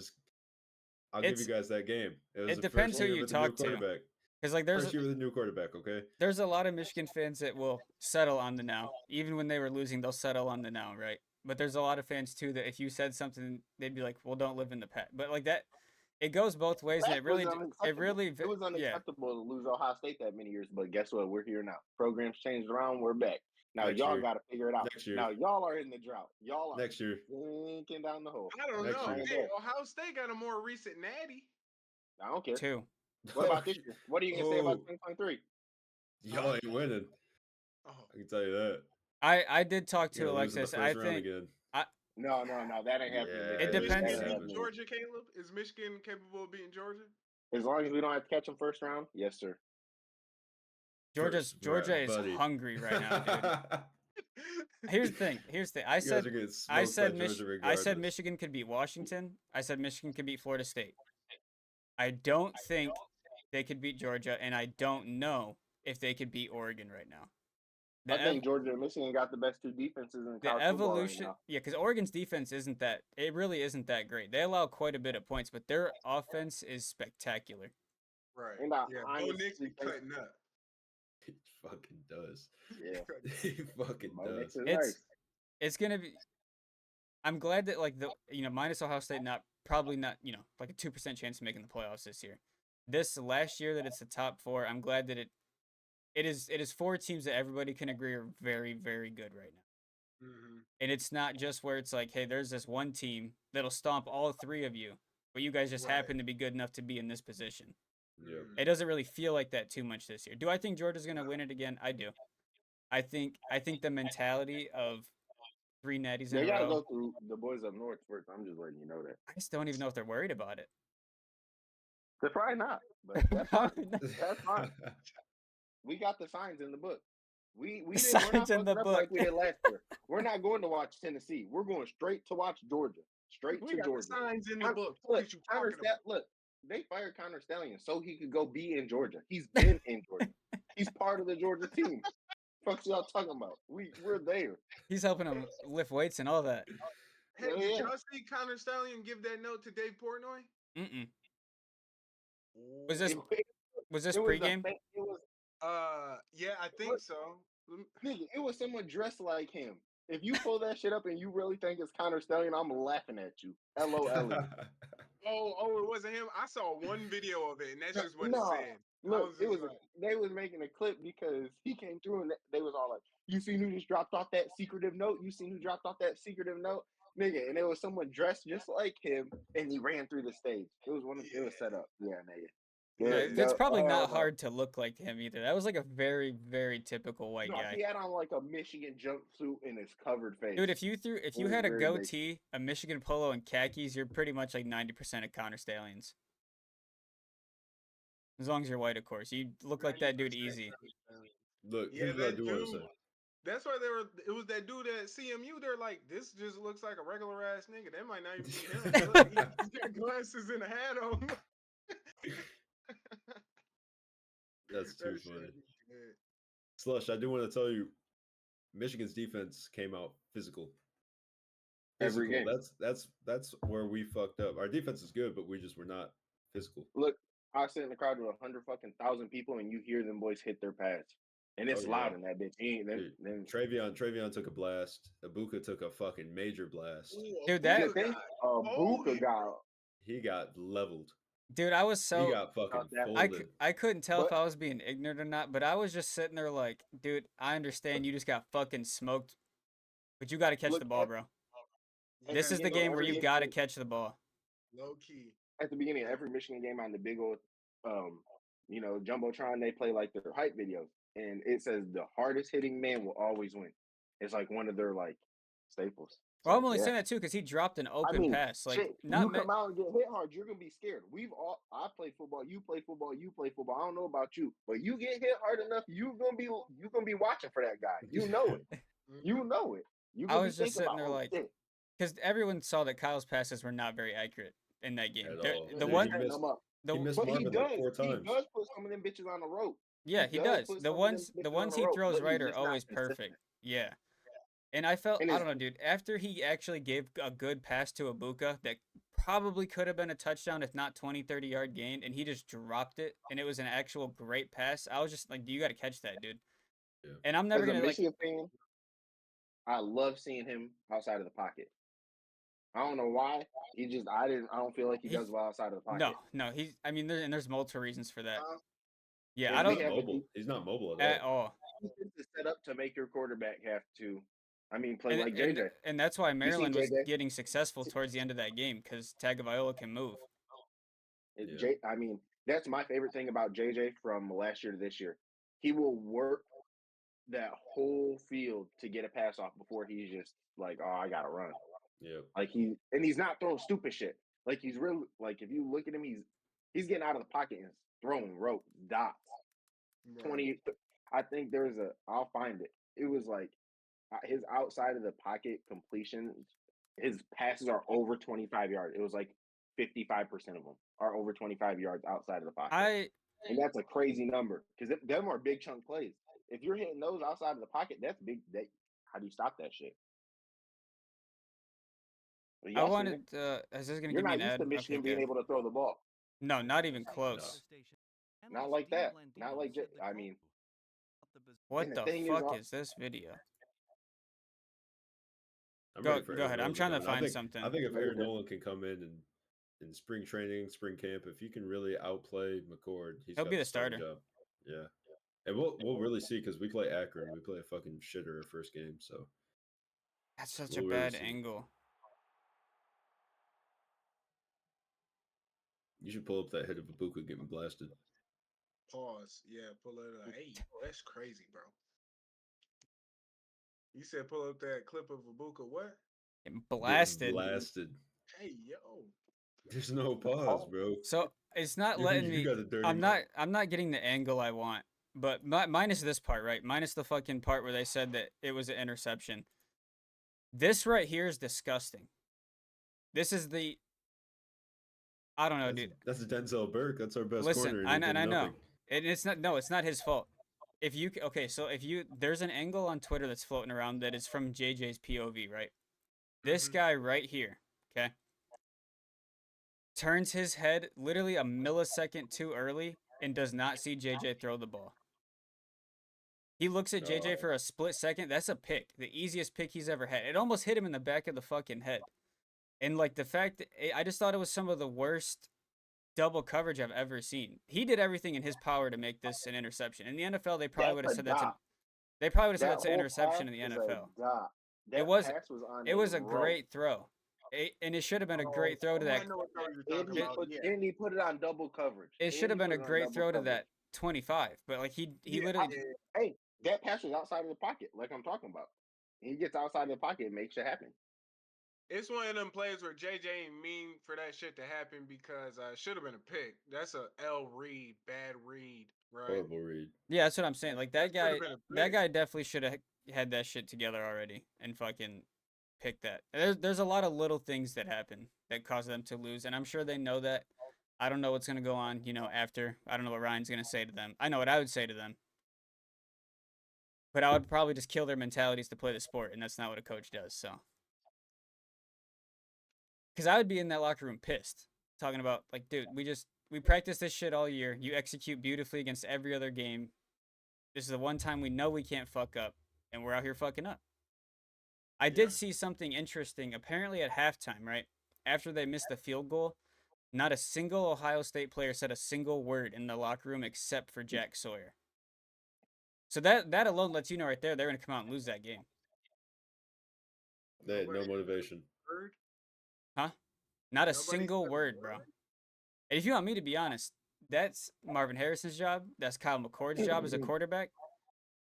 I'll give you It's- guys that game. It was it the depends first who year you with the new talk to. quarterback. Because like there's First year with a new quarterback. Okay. there's a lot of Michigan fans that will settle on the now. Even when they were losing, they'll settle on the now, right? But there's a lot of fans too that if you said something, they'd be like, "Well, don't live in the past." But like that, it goes both ways, and That it really, was it unacceptable. really, It was yeah. unacceptable to lose Ohio State that many years, but guess what? We're here now. Programs changed around. We're back. Now Next y'all year. got to figure it out. Next year. Now y'all are in the drought. Y'all are Next year. sinking down the hole. I don't Next know. year. Hey, Ohio State got a more recent natty. I don't care. Two. What about this year? What are you gonna say about Oh. 2023? Y'all ain't winning. Oh, I can tell you that. I did talk to You're gonna lose in the Alexis. first I round think again. No, that ain't happening. Yeah, It Is depends. Michigan That ain't beating happening. Georgia, Caleb? Is Michigan capable of beating Georgia? As long as we don't have to catch them first round, yes, sir. Georgia round, is buddy. hungry right now, dude. Here's the thing. I You guys said are getting I smoked said by Georgia I regardless. said Michigan could beat Washington. I said Michigan could beat Florida State. I don't think they could beat Georgia, and I don't know if they could beat Oregon right now. I think Georgia and Michigan got the best two defenses in the college evolution, football right yeah, because Oregon's defense isn't that. It really isn't that great. They allow quite a bit of points, but their offense is spectacular. Right. And I Yeah, Bo honestly Nix be think- cutting up. He fucking does. now. Yeah, He fucking Mo does. Nix is It's nice. it's gonna be. I'm glad that like the minus Ohio State probably not like a 2% chance of making the playoffs this year. This last year that it's the top four, I'm glad that it is four teams that everybody can agree are very, very good right now. Mm-hmm. And it's not just where it's like, hey, there's this one team that'll stomp all three of you, but you guys just Right. happen to be good enough to be in this position. Yep. It doesn't really feel like that too much this year. Do I think Georgia's gonna win it again? I do. I think the mentality of three natties in They a gotta row. go through the boys up north first. I'm just letting you know that. I just don't even know if they're worried about it. They're probably not, but that's fine. That's fine. We got the signs in the book. We The didn't, we're not signs in the fucking up book. like we did last year. We're not going to watch Tennessee. We're going straight to watch Georgia. Straight We to got the Georgia. signs in the Con- book. Look, What you talking about? Look, they fired Connor Stallion so he could go be in Georgia. He's been in Georgia. He's part of the Georgia team. Fuck y'all talking about? We're there. He's helping him lift weights and all that. Hey, Yeah, did yeah. y'all see Connor Stallion give that note to Dave Portnoy? Mm-mm. Was this It was this was a pregame? fa- it was Yeah, I think so. nigga, it was someone dressed like him. If you pull that shit up and you really think it's Connor Stallion, I'm laughing at you. LOL. Oh, it wasn't him. I saw one video of it, and that's just what No, it said. Look, I it was was just they was making a clip because he came through and they was all like, "You seen who just dropped off that secretive note? You seen who dropped off that secretive note, nigga?" And it was someone dressed just like him, and he ran through the stage. It was it was set up, yeah, nigga. It's probably not hard to look like him either. That was like a very, very typical white No, guy. he had on like a Michigan jumpsuit and his covered face. Dude, if you was had a very big. goatee, a Michigan polo, and khakis, you're pretty much like 90% of Connor Stallions. As long as you're white, of course. You look like that dude easy. Look, Yeah, here's what I that do want to dude. say. That's why they were. It was that dude at CMU. They're like, this just looks like a regular ass nigga. That might not even be him. Look, he got glasses and a hat on. That's That too shit funny. be good. Slush, I do want to tell you, Michigan's defense came out physical. Every Physical. game. That's where we fucked up. Our defense is good, but we just were not physical. Look, I sit in the crowd with 100,000 people, and you hear them boys hit their pads, and it's Oh, loud yeah. in that bitch. He ain't Dude, then Travion took a blast. Ibuka took a fucking major blast. Ooh, Dude, the that thing. got Buka folded. got He got leveled. dude, I was He so got fucking that. folded. I couldn't tell if But I was being ignorant or not, but I was just sitting there like, dude, I understand you just got fucking smoked, but you got to catch look the ball, bro. at This the is the beginning of game where every you got to Michigan, catch the ball. Low key. at the beginning of every Michigan game on the big old, jumbotron, they play like their hype videos, and it says the hardest hitting man will always win. It's like one of their like staples. Well, So I'm only yeah. saying that too because he dropped an I open mean, pass. Like, shit, not you me- come out and get hit hard, you're gonna be scared. I play football, you play football, you play football. I don't know about you, but you get hit hard enough, you gonna be watching for that guy. You know it. You know it. You I gonna be was just thinking sitting about, there oh like, shit. because everyone saw that Kyle's passes were not very accurate in that game. At They're- all. The Dude, one, Setting them up. he missed But Marvin like 4 times. He does put some of them bitches on the rope. yeah, he does does. put The some of them ones bitches on the he rope, throws but right he's are just not always consistent. perfect. Yeah. And I felt, And I his don't know, dude, after he actually gave a good pass to Ibuka that probably could have been a touchdown if not 20, 30-yard gain, and he just dropped it, and it was an actual great pass, I was just like, you got to catch that, dude. Yeah. And I'm never as a going to, like, Michigan fan, I love seeing him outside of the pocket. I don't know why. I don't feel like he He- does well outside of the no, pocket. no, there's multiple reasons for that. Uh, Yeah, And I He's we don't, not have a mobile. He's not mobile at at all. all. defense is set up to make your quarterback have to, play And, like and, JJ. and that's why You see Maryland was JJ? getting successful towards the end of that game, because Tagovailoa can move. Yeah. That's my favorite thing about JJ from last year to this year. He will work that whole field to get a pass off before he's just like, oh, I gotta run. Yeah. Like he's not throwing stupid shit. Like he's really like if you look at him, he's getting out of the pocket and throwing rope dots. right. 20. I think I'll find it. It was like his outside of the pocket completions. His passes are over 25 yards. It was like 55% of them are over 25 yards outside of the pocket. And that's a crazy number because them are big chunk plays. If you're hitting those outside of the pocket, that's big. How do you stop that shit? But I y'all seen wanted, it. is this going to You're give me not an used ad? to Michigan Okay, being good. able to throw the ball. No, not even close. Not like that. Not like I mean, What and the the thing fuck is this video? I'm Go ready for ahead. Aaron I'm Nolan trying to come in. find something. I think if Very Aaron good. Nolan can come in spring training, spring camp, if he can really outplay McCord, He'll got be the starting starter. job. Yeah. And we'll really see because we play Akron. We play a fucking shitter our first game, so That's such we'll a really bad see. angle. You should pull up that head of Ibuka getting blasted. Pause. Yeah, pull it up. Hey, yo, that's crazy, bro. You said pull up that clip of Ibuka. What? Getting Getting blasted. blasted. Hey, yo. There's no pause, bro. So it's not You letting me. got a dirty. I'm not getting the angle I want. But minus this part, right? Minus the fucking part where they said that it was an interception. This right here is disgusting. This is the. I don't know, dude. That's Denzel Burke. That's our best Listen, corner. I he did know. nothing. And it's not. No, it's not his fault. There's an angle on Twitter that's floating around that is from JJ's POV, right? This guy right here, okay, turns his head literally a millisecond too early and does not see JJ throw the ball. He looks at JJ for a split second. That's a pick. The easiest pick he's ever had. It almost hit him in the back of the fucking head. And like the fact that I just thought it was some of the worst double coverage I've ever seen. He did everything in his power to make this an interception. In the NFL, they probably would have said that's an interception in the NFL. It was a great throw. And it should have been a great throw to that. I know what throw you're talking about. Yeah. And he put it on double coverage. It should have been a great throw to that 25, but like he literally. Hey, that pass was outside of the pocket, like I'm talking about. He gets outside of the pocket, it makes it happen. It's one of them plays where JJ ain't mean for that shit to happen because it should have been a pick. That's a L read, bad read, right? Horrible read. Yeah, that's what I'm saying. Like That should have been a that pick. guy definitely should have had that shit together already and fucking picked that. There's a lot of little things that happen that cause them to lose, and I'm sure they know that. I don't know what's gonna go on, after. I don't know what Ryan's gonna say to them. I know what I would say to them, but I would probably just kill their mentalities to play the sport, and that's not what a coach does. So, because I would be in that locker room pissed, talking about like, dude, we practice this shit all year. You execute beautifully against every other game. This is the one time we know we can't fuck up, and we're out here fucking up. I did see something interesting. Apparently at halftime, right after they missed the field goal, not a single Ohio State player said a single word in the locker room except for Jack Sawyer. So that alone lets you know right there they're gonna come out and lose that game. They had no Nobody motivation. heard? Huh? Not a Nobody single said a word, bro. word? And if you want me to be honest, that's Marvin Harrison's job. That's Kyle McCord's job as a quarterback.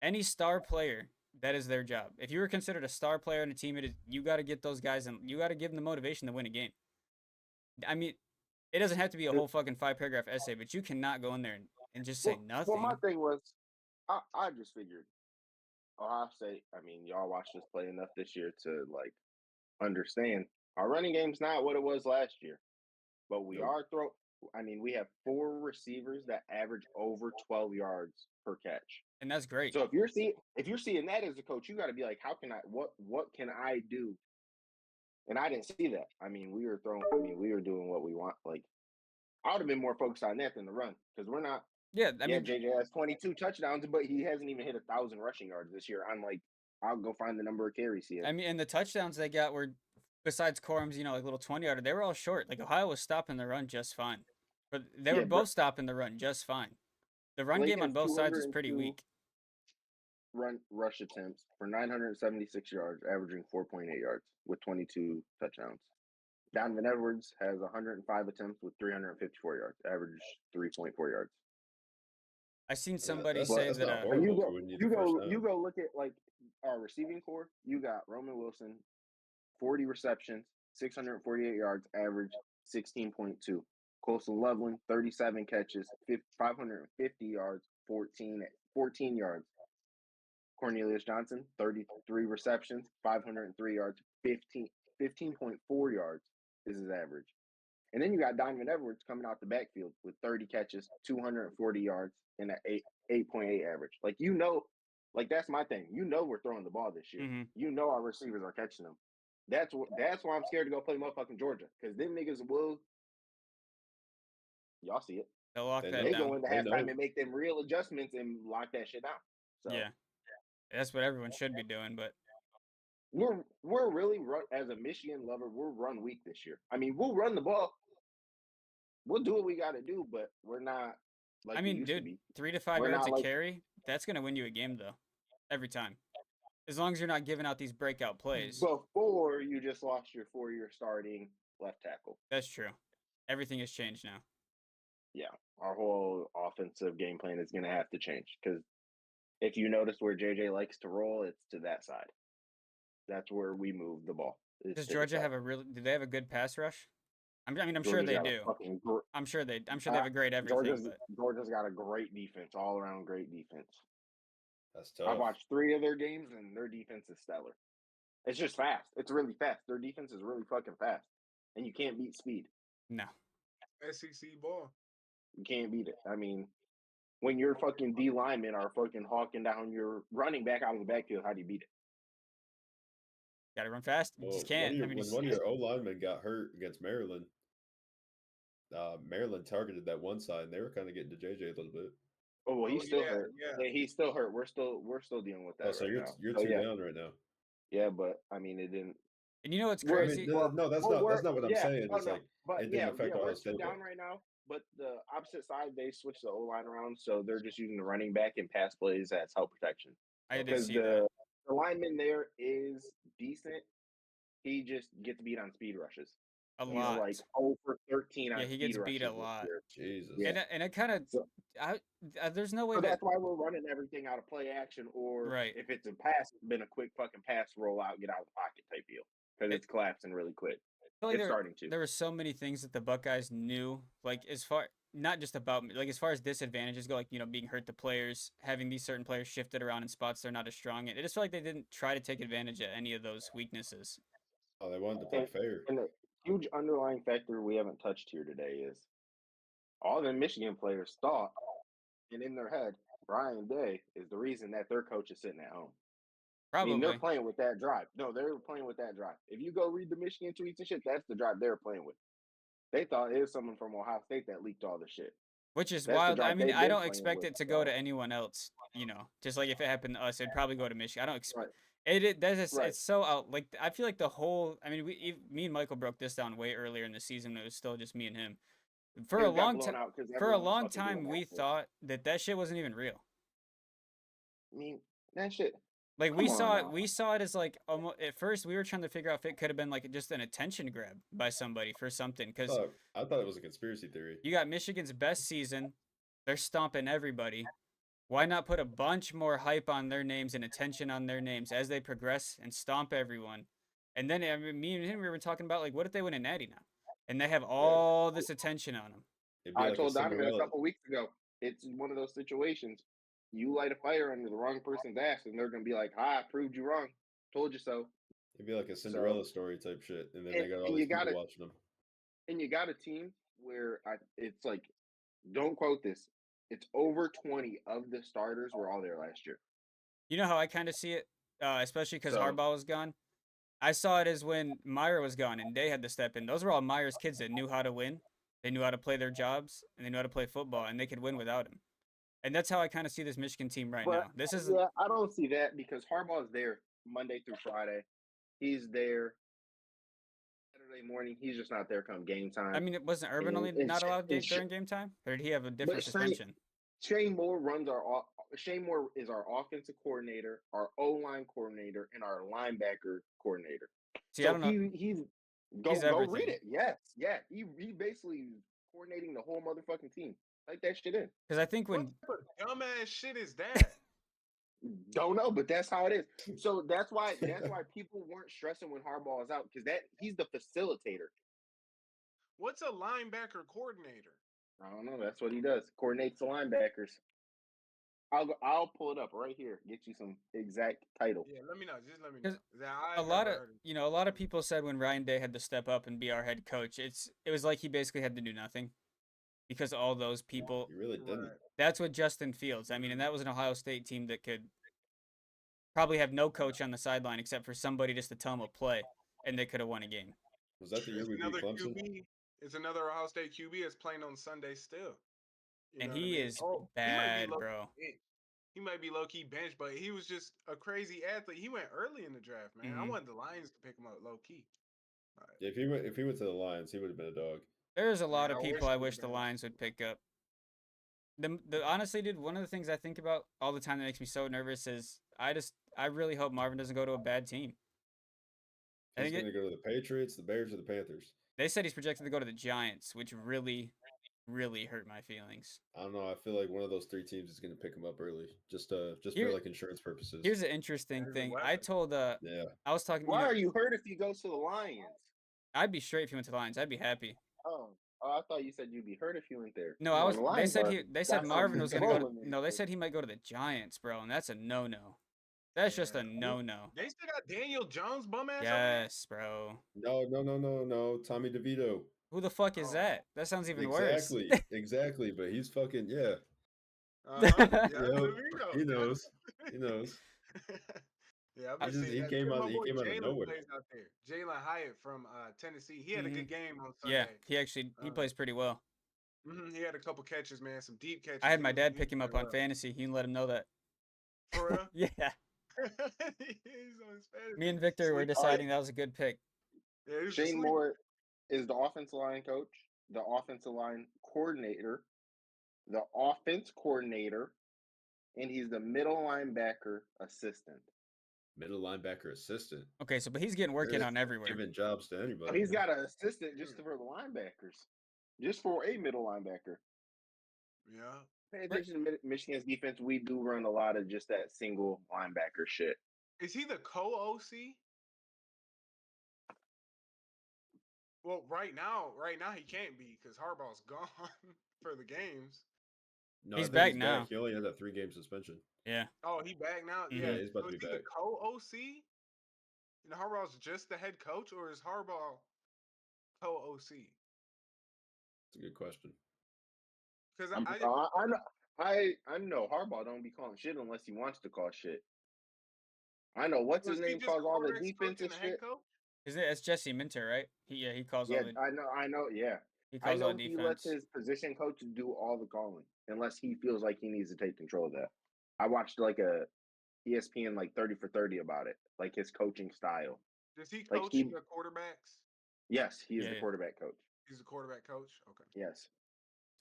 Any star player, that is their job. If you were considered a star player on a team, you got to get those guys and you got to give them the motivation to win a game. I mean, it doesn't have to be a whole fucking 5-paragraph essay, but you cannot go in there and just say nothing. Well, my thing was, I just figured Ohio State. I mean, y'all watched us play enough this year to like understand our running game's not what it was last year, but we Nope. are throw. I mean, we have 4 receivers that average over 12 yards per catch. And that's great. So if you're seeing that as a coach, you got to be like, how can I? What can I do? And I didn't see that. I mean, we were doing what we want. Like, I would have been more focused on that than the run because we're not. Yeah, I mean, JJ has 22 touchdowns, but he hasn't even hit 1,000 rushing yards this year. I'm like, I'll go find the number of carries he has. I mean, and the touchdowns they got were, besides Corum's, like little 20-yarder, they were all short. Like Ohio was stopping the run just fine, but they were both stopping the run just fine. The run game on both sides is pretty weak. Rush attempts for 976 yards, averaging 4.8 yards with 22 touchdowns. Donovan Edwards has 105 attempts with 354 yards, average 3.4 yards. I seen somebody That's say not that. horrible for when you go look at like our receiving core. You got Roman Wilson, 40 receptions, 648 yards, average 16.2. Colson Loveland, 37 catches, 550 yards, 14 yards. Cornelius Johnson, 33 receptions, 503 yards, 15.4 yards is his average. And then you got Donovan Edwards coming out the backfield with 30 catches, 240 yards, and an 8.8 average. Like, that's my thing. We're throwing the ball this year. Mm-hmm. Our receivers are catching them. That's why I'm scared to go play motherfucking Georgia, because them niggas will. Y'all see it. They'll lock that They down. go into halftime and make them real adjustments and lock that shit down. So yeah, that's what everyone should be doing. But we're really as a Michigan lover, we're run weak this year. I mean, we'll run the ball. We'll do what we got to do, but we're not like we used to be. 3 to 5 yards a carry, that's gonna win you a game though, every time. As long as you're not giving out these breakout plays. Before you just lost your 4-year starting left tackle. That's true. Everything has changed now. Yeah, our whole offensive game plan is going to have to change, because if you notice where JJ likes to roll, it's to that side. That's where we move the ball. Does Georgia have do they have a good pass rush? I'm sure they do. I'm sure they have a great everything. Georgia's got a great defense, all around great defense. That's tough. I've watched 3 of their games, and their defense is stellar. It's just fast. It's really fast. Their defense is really fucking fast, and you can't beat speed. No. SEC ball. You can't beat it. I mean, when your fucking D linemen are fucking hawking down your running back out of the backfield, how do you beat it? Got to run fast. You just can't. When one of your O linemen got hurt against Maryland, Maryland targeted that one side, and they were kind of getting to JJ a little bit. Oh well, he's still hurt. Yeah, he's still hurt. We're still dealing with that. Oh, so right you're now. two down right now. Yeah, but I mean, it didn't. And you know what's crazy? No, that's not what I'm saying. It's like it didn't affect Ohio State. We're down right now, but the opposite side, they switched the O line around, so they're just using the running back and pass plays as help protection. I did see that. The lineman there is decent. He just gets beat on speed rushes. He's lot. Like 0 for 13 on speed rushes. Yeah, he gets beat a lot. Jesus. Yeah. And it kind of, there's no way. So that's why we're running everything out of play action, or if it's a pass, it's been a quick fucking pass roll out, get out of the pocket type deal. because It- it's collapsing really quick. feel like It's starting to. there were so many things that the Buckeyes knew, like as far not just about like as far as disadvantages go, like being hurt to players, having these certain players shifted around in spots they're not as strong in. It just felt like they didn't try to take advantage of any of those weaknesses. Oh, they wanted to play fair. And the huge underlying factor we haven't touched here today is all the Michigan players thought, and in their head, Ryan Day is the reason that their coach is sitting at home. I mean, they're Probably, playing with that drive. No, they were playing with that drive. If you go read the Michigan tweets and shit, that's the drive they were playing with. They thought it was someone from Ohio State that leaked all the shit. which is That's the wild. I drive mean, they've I been don't playing expect with. it to go to anyone else. Just like if it happened to us, it'd probably go to Michigan. I don't expect. Right. It's so out. Like I feel like the whole. I mean, me and Michael broke this down way earlier in the season. It was still just me and him. For It a got long blown time, out 'cause for a everyone was long fucking doing time, that we shit. thought that shit wasn't even real. I mean, that shit. Like Come on now. we saw it as like almost at first we were trying to figure out if it could have been like just an attention grab by somebody for something because I thought it was a conspiracy theory. you got Michigan's best season, they're stomping everybody. Why not put a bunch more hype on their names and attention on their names as they progress and stomp everyone? And then I mean, me and him we were talking about like what if they win a natty now, and they have all this attention on them. It'd be I like told Donovan a Cinderella. couple weeks ago, it's one of those situations. You light a fire under the wrong person's ass, and they're gonna be like, "Ah, I proved you wrong. Told you so." It'd be like a Cinderella story type shit, and then they got all And these you got people it. watching them. And you got a team where it's like, don't quote this. It's over 20 of the starters were all there last year. You know how I kind of see it, especially because So- Harbaugh was gone. I saw it as when Meyer was gone and they had to step in. Those were all Meyer's kids that knew how to win. They knew how to play their jobs and they knew how to play football and they could win without him. And that's how I kind of see this Michigan team right now. This is yeah, I don't see that because Harbaugh is there Monday through Friday. He's there Saturday morning. He's just not there come game time. I mean, it wasn't Urban only And not allowed and during game time, or did he have a different suspension? Shane Moore Shane Moore is our offensive coordinator, our O-line coordinator, and our linebacker coordinator. See, so I don't know. He's He's go read everything. it. Yes, yeah. He basically coordinating the whole motherfucking team. Like that shit in. Because I think when What type of dumbass shit is that? Don't know, but that's how it is. So that's why people weren't stressing when Harbaugh is out because he's the facilitator. What's a linebacker coordinator? I don't know. That's what he does. Coordinates the linebackers. I'll pull it up right here. Get you some exact title. Yeah, let me know. Just let me 'Cause know. a lot of people said when Ryan Day had to step up and be our head coach, it was like he basically had to do nothing because all those people. You really didn't. Right. That's what Justin Fields. I mean, and that was an Ohio State team that could probably have no coach on the sideline except for somebody just to tell them a play, and they could have won a game. Was that the year It's we beat another Clemson? QB. It's another Ohio State QB that's playing on Sunday still. You And know what I he mean? is he might be bad, low-key bro. bench. He might be low key bench, but he was just a crazy athlete. He went early in the draft, man. I Mhm. wanted the Lions to pick him up low key. If he went to the Lions, he would have been a dog. There's a lot Man, of I wish people he I would've wish the been. Lions would pick up. Honestly, dude, one of the things I think about all the time that makes me so nervous is I really hope Marvin doesn't go to a bad team. I He's think going to go to the Patriots, the Bears, or the Panthers. they said he's projected to go to the Giants, which really, really hurt my feelings. I don't know. I feel like one of those three teams is going to pick him up early, just for like insurance purposes. Here's an interesting There's a thing. weapon. I told Yeah. I was talking. Why are you hurt if he goes to the Lions? I'd be straight if he went to the Lions. I'd be happy. Oh, I thought you said you'd be hurt if you went there. No, Come I on, was. the They Lions said are- they said that's Marvin a was going to go. controlling No, they thing. said he might go to the Giants, bro, and that's a no-no. That's just a Yeah. no-no. They still got Daniel Jones bum ass. Yes, bro. No. Tommy DeVito. Who the fuck is Oh. that? That sounds even Exactly. worse. Exactly. But he's fucking, yeah. Yeah, Yep, he knows. He knows. Yeah, I've He been just- seeing he that. came Even out- my he boy came out of Jalen nowhere. plays out there. Jalen Hyatt from Tennessee. He had a good game on Yeah, Sunday. he plays pretty well. He had a couple catches, man. Some deep catches. I had He my was- dad he pick was him up playing on fantasy. He can let him know that. well. For real? Yeah, He's on his fantasy. me and Victor were Sleep. deciding that was a good pick. Yeah, he was a Shane sleeper. Moore is the offensive line coach, the offensive line coordinator, the offense coordinator, and he's the middle linebacker assistant. Middle linebacker assistant. Okay, so but he's getting work in They're on everywhere. Giving jobs to But anybody. he's got an assistant just for the linebackers, just for a middle linebacker. Yeah. Pay attention to Michigan's defense. We do run a lot of just that single linebacker shit. Is he the co-OC? Well, right now he can't be because Harbaugh's gone for the games. No, He's I think back he's now. back. He only had that 3-game suspension. Yeah. Oh, he back now. Mhm. Yeah, Yeah, he's about so to is be he the back. co-OC? And Harbaugh's just the head coach, or is Harbaugh co-OC? It's a good question. Because I know. I know Harbaugh don't be calling shit unless he wants to call shit. I know what's his was he name just calls all the quarterbacks coach and defensive the head shit. coach? It's Jesse Minter, right? He calls all Yeah, the I know. Yeah, he I calls all know the he lets defense. his position coach do all the calling unless he feels like he needs to take control of that. I watched like a ESPN like 30 for 30 about it, like his coaching style. Does he Like coach he, the quarterbacks? yes, he is Yeah, the yeah. quarterback coach. He's the quarterback coach. Okay. Yes,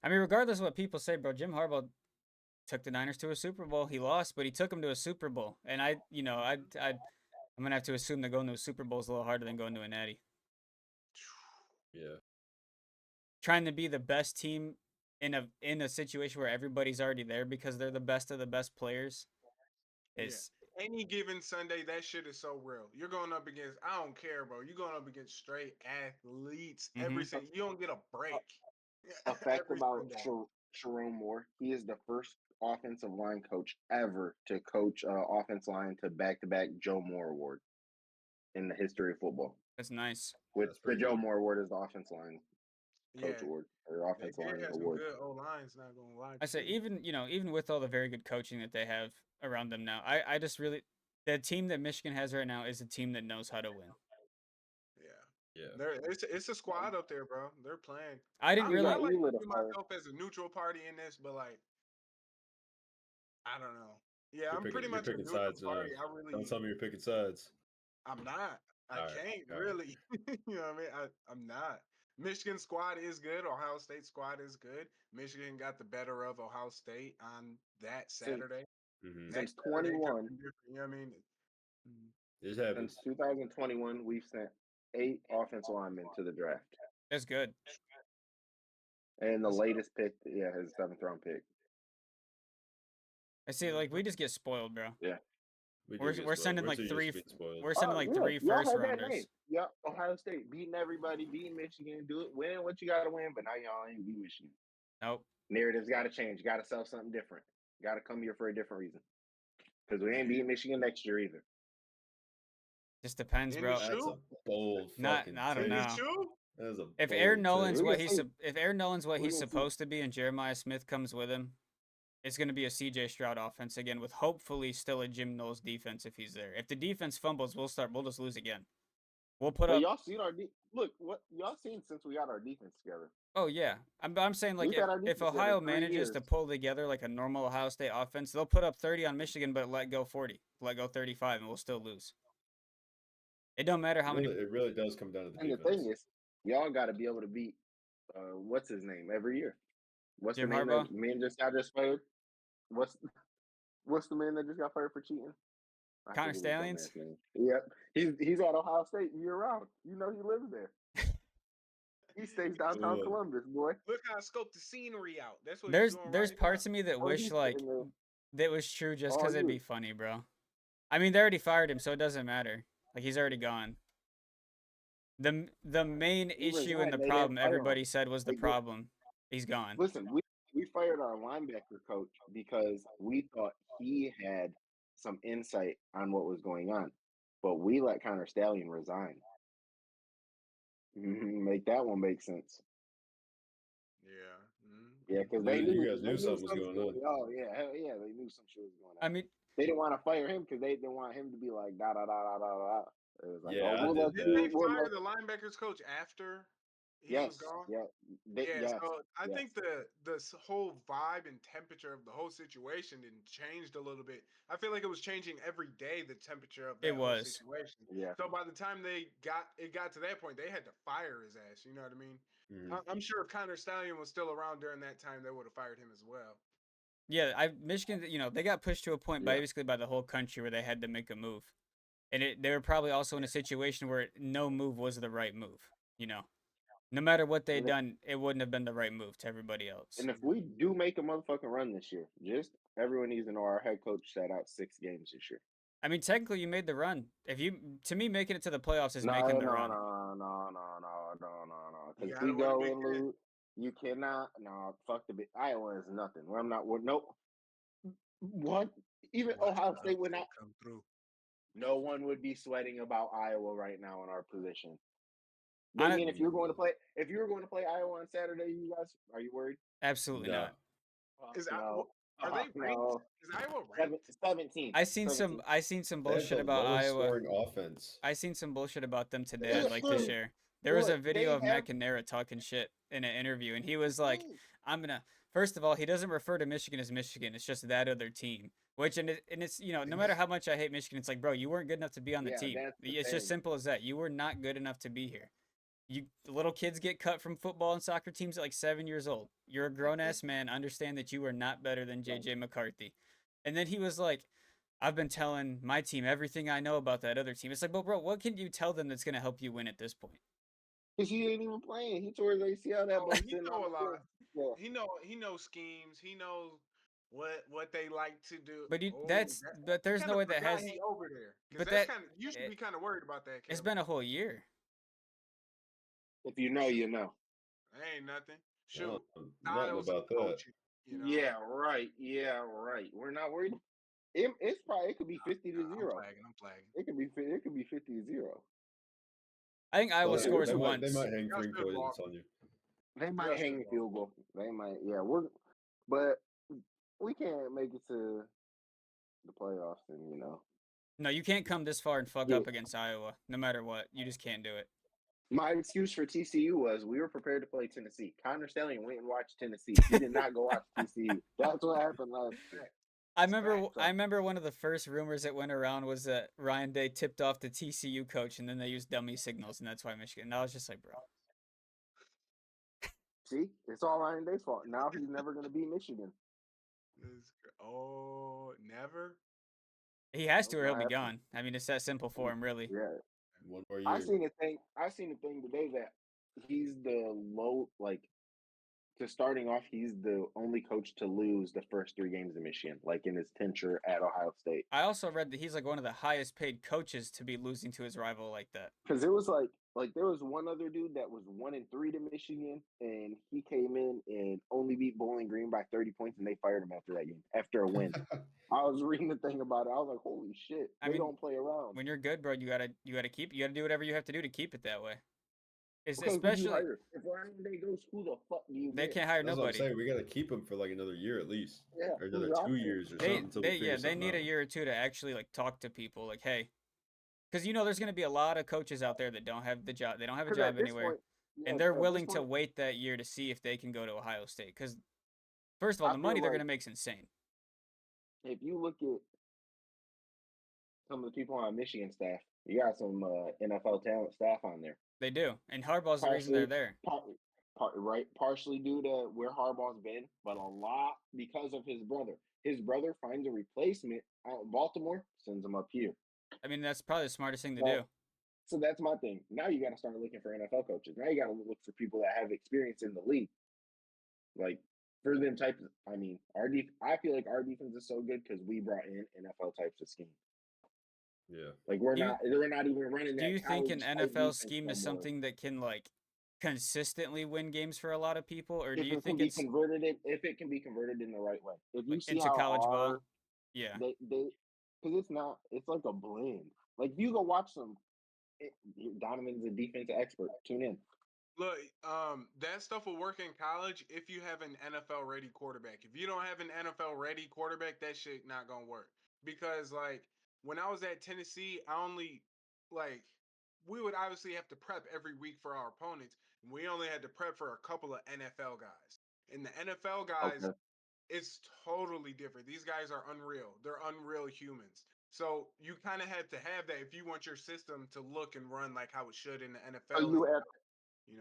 I mean, regardless of what people say, bro, Jim Harbaugh took the Niners to a Super Bowl. He lost, but he took them to a Super Bowl. And I'm gonna have to assume that going to a Super Bowl is a little harder than going to a Natty. Yeah. Trying to be the best team in a situation where everybody's already there because they're the best of the best players is Any given Sunday, that shit is so real. You're going up against, I don't care, bro. You're going up against straight athletes every Mhm. single. You don't get a break. a fact every about Sunday. Sharon Moore: he is the first offensive line coach ever to coach offense line to back-to-back Joe Moore Award in the history of football. that's nice. With That's the pretty Joe good. Moore Award is the offense line coach Yeah, award or they offense did line have some award. good O lines. Not gonna lie. I say to you. even with all the very good coaching that they have around them now, I just really the team that Michigan has right now is a team that knows how to win. Yeah, Yeah. it's a squad up there, bro. They're playing. I didn't I really like You to lit a view fire. myself as a neutral party in this, but like, I don't know. Yeah, I'm pretty You're much a picking neutral sides. party. Don't tell me you're picking sides. I'm not. I All right. can't All right. really. You know what I mean? I'm not. Michigan squad is good. Ohio State squad is good. Michigan got the better of Ohio State on that Since Saturday. Mm-hmm. Next since Saturday could 21, be different. You know what I mean? Mm. It happens. since 2021, we've sent 8 offensive linemen to the draft, that's good. and the That's- latest pick, yeah, his 7th round pick. I see, like we just get spoiled, bro. Yeah. We do We're get we're spoiled. sending We're like too used three. to being spoiled. We're sending Oh like yeah, three y'all first had that name. rounders. Yeah, Ohio State beating everybody, beating Michigan, do it, win what you got to win. But now y'all ain't beat Michigan. Nope. Narratives got to change. Got to sell something different. Got to come here for a different reason. Because we ain't beating Michigan next year either. Just depends, In bro. the That's shoe? a bold Not fucking I don't In take. the know. shoe? That is a If bold Aaron take. Nolan's We what can he's see. if Aaron Nolan's what We he's can see. supposed to be and Jeremiah Smith comes with him, it's going to be a CJ Stroud offense again with hopefully still a Jim Knowles defense if he's there. If the defense fumbles, we'll just lose again. We'll put But up y'all seen our look what y'all seen since we got our defense together. Oh yeah. I'm saying like We've had our if defense together Ohio 3 manages to years. pull together like a normal Ohio State offense, they'll put up 30 on Michigan but let go 40, let go 35 and we'll still lose. It don't matter how many It really does come down to the And the defense. thing is, y'all got to be able to beat what's his name every year. What's Jim the name Harbaugh. that man just got fired? What's the man that just got fired for cheating? I Connor forget his Stallions. dumbass name. Yep, he's at Ohio State year round. You know he lives there. He stays downtown Look, Columbus, boy. Look how I scoped the scenery out. That's what he's doing There's right parts of me that Oh, wish he's like sitting there that was true just all because it'd year. be funny, bro. I mean, they already fired him, so it doesn't matter. Like he's already gone. The main He issue and resigned. the They didn't problem fire him. everybody said was the They did. problem. He's gone. Listen, we fired our linebacker coach because we thought he had some insight on what was going on, but we let Connor Stallion resign. Make that one make sense. Yeah. Mm. Yeah, because you guys knew something was some going shit. on. Oh yeah, hell yeah, they knew some shit was going on. I mean, They didn't want to fire him because they didn't want him to be like da da da da da da. It was like, Yeah, oh, I we'll did let Didn't that. they you. We'll fire let. the linebackers coach after he was Yes, gone? yeah, Yeah, yes, so I yes. think the whole vibe and temperature of the whole situation didn't changed a little bit. I feel like it was changing every day, the temperature of it that whole was. situation. Yeah. So by the time they got to that point, they had to fire his ass. You know what I mean? Mhm. I'm sure if Connor Stallion was still around during that time, they would have fired him as well. Yeah, Michigan, they got pushed to a point Yeah. basically by the whole country where they had to make a move. And they were probably also in a situation where no move was the right move, No matter what they'd And if, done, it wouldn't have been the right move to everybody else. and if we do make a motherfucking run this year, just everyone needs to know our head coach sat out 6 games this year. I mean, technically, you made the run. To me, making it to the playoffs is No, making the no, run. no. You Because gotta we win a go Big and Ten. lose. You cannot. No, fuck the big. Iowa is nothing. I'm not. Nope. What? Even Watch Ohio the State would upset not. come through. No one would be sweating about Iowa right now in our position. I Damien, don't- if you were going to play Iowa on Saturday, you guys, are you worried? absolutely No. not. Is No. are they ranked? No. Is Iowa ranked? 17. I seen 17. some They have bullshit the about lowest Iowa. scoring offense. I seen some bullshit about them today. Yeah. I'd like to share. There was a Look, video they of Matt Canera talking shit in an interview, and he was like, Mm. "I'm gonna." First of all, he doesn't refer to Michigan as Michigan. It's just that other team. Which and it's no matter how much I hate Michigan, it's like, bro, you weren't good enough to be on the Yeah, team. that's the It's just thing. simple as that. You were not good enough to be here. You little kids get cut from football and soccer teams at like 7 years old. You're a grown ass man. Understand that you are not better than JJ McCarthy. And then he was like, I've been telling my team everything I know about that other team. It's like, well, bro, what can you tell them that's gonna help you win at this point? Because he ain't even playing. He tore his ACL that Oh, boy he sitting know on a the lot. field. Yeah. He knows schemes. He knows what they like to do. But Oh, but there's no kind of way that forgot has. he over there because But that's that kind of you should be kind of worried about that. it's Kaleb. been a whole year. If you know, you know. Ain't nothing. Shoot, Nothing styles of about that. coaching. You know. Yeah, right. Yeah, right. We're not worried. It could be 50 to Nah, 0. I'm flagging. It could be 50 to 0. I think Iowa They, scores they once. might hang Y'all three should points walk. on you. They might hang the field goal. They might. Yeah, but we can't make it to the playoffs, and No, you can't come this far and fuck Yeah. up against Iowa, no matter what. You just can't do it. My excuse for TCU was we were prepared to play Tennessee. Connor Stallion went and watched Tennessee. He did not go watch TCU. That's what happened last year. I remember one of the first rumors that went around was that Ryan Day tipped off the TCU coach, and then they used dummy signals, and that's why Michigan. And I was just like, bro, See, it's all Ryan Day's fault. Now he's never going to beat Michigan. Oh, never. he has to, or he'll Not be happening. gone. I mean, it's that simple for him, really. Yeah, One more I year. seen a thing today that he's the to starting off. He's the only coach to lose the first 3 games in Michigan, like in his tenure at Ohio State. I also read that he's like one of the highest paid coaches to be losing to his rival like that. Because it was like there was one other dude that was 1-3 to Michigan, and he came in and only beat Bowling Green by 30 points, and they fired him after that game after a win. I was reading the thing about it. I was like, holy shit, I they mean, don't play around. When you're good, bro, you gotta do whatever you have to do to keep it that way. It's Okay, who do you especially hire? If Ryan Day goes, who the fuck do you they get? can't hire That's what I'm nobody. saying. We got to keep him for like another year at least, Yeah, or who's another your 2 option? years or They something until we figure they something need out. a year or two to actually like talk to people like, hey, because there's going to be a lot of coaches out there that don't have the job. They don't have a 'Cause job at this anywhere, point, yeah, and they're at this willing to point, wait that year to see if they can go to Ohio State. Because first of all, I the feel money they're like going to make is insane. if you look at some of the people on Michigan staff, you got some NFL talent staff on there. They do, and Harbaugh's the reason they're there. Partially due to where Harbaugh's been, but a lot because of his brother. His brother finds a replacement out in Baltimore, sends him up here. I mean, that's probably the smartest thing to do. So that's my thing. Now you got to start looking for NFL coaches. Now you got to look for people that have experience in the league. Like for them types. I mean, I feel like our defense is so good because we brought in NFL types of scheme. Yeah. Like we're not even running that. Do you think an college-type NFL defense scheme no is more. something that can like consistently win games for a lot of people, or do If you it can think be it's converted, if it can be converted in the right way, if you like see into how college ball? hard Yeah. they because it's like a blend. Like if you go watch some, Donovan's a defensive expert. Tune in. Look, that stuff will work in college if you have an NFL ready quarterback. If you don't have an NFL ready quarterback, that shit not gonna work. Because like when I was at Tennessee, I only like we would obviously have to prep every week for our opponents. And we only had to prep for a couple of NFL guys. And the NFL guys, Okay. it's totally different. These guys are unreal. They're unreal humans. So you kind of had to have that if you want your system to look and run like how it should in the So NFL.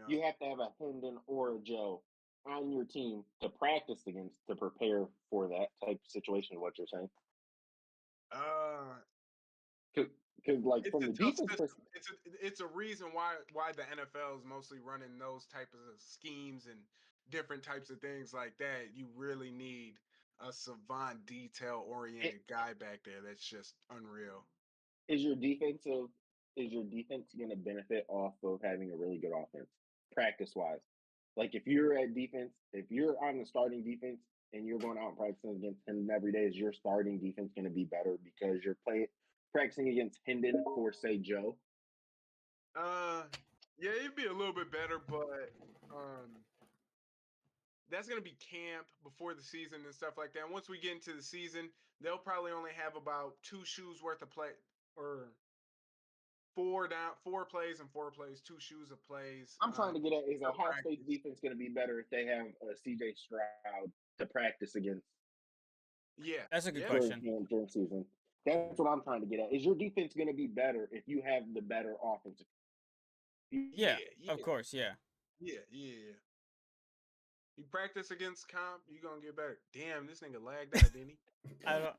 you have to have a Hendon or a Joe on your team to practice against to prepare for that type of situation. What you're saying? Uh, Because like it's from a the tough defense system. It's a reason why the NFL is mostly running those types of schemes and different types of things like that. You really need a savant, detail oriented guy back there. That's just unreal. Is your defense going to benefit off of having a really good offense, practice wise? Like if you're on the starting defense and you're going out and practicing against him every day, is your starting defense going to be better because you're practicing against Hendon for say Joe? Yeah, it'd be a little bit better, but that's gonna be camp before the season and stuff like that. And once we get into the season, they'll probably only have about 2 shoes worth of play, or 4 plays and 4 plays, 2 shoes of plays. I'm trying to get at is per Ohio State's practice. defense going to be better if they have CJ Stroud to practice against Yeah, That's a good yeah, question. during season? That's what I'm trying to get at. Is your defense going to be better if you have the better offensive? Yeah, yeah, of course, yeah. yeah. You practice against comp, you gonna get better. Damn, this nigga lagged out, didn't he? I don't.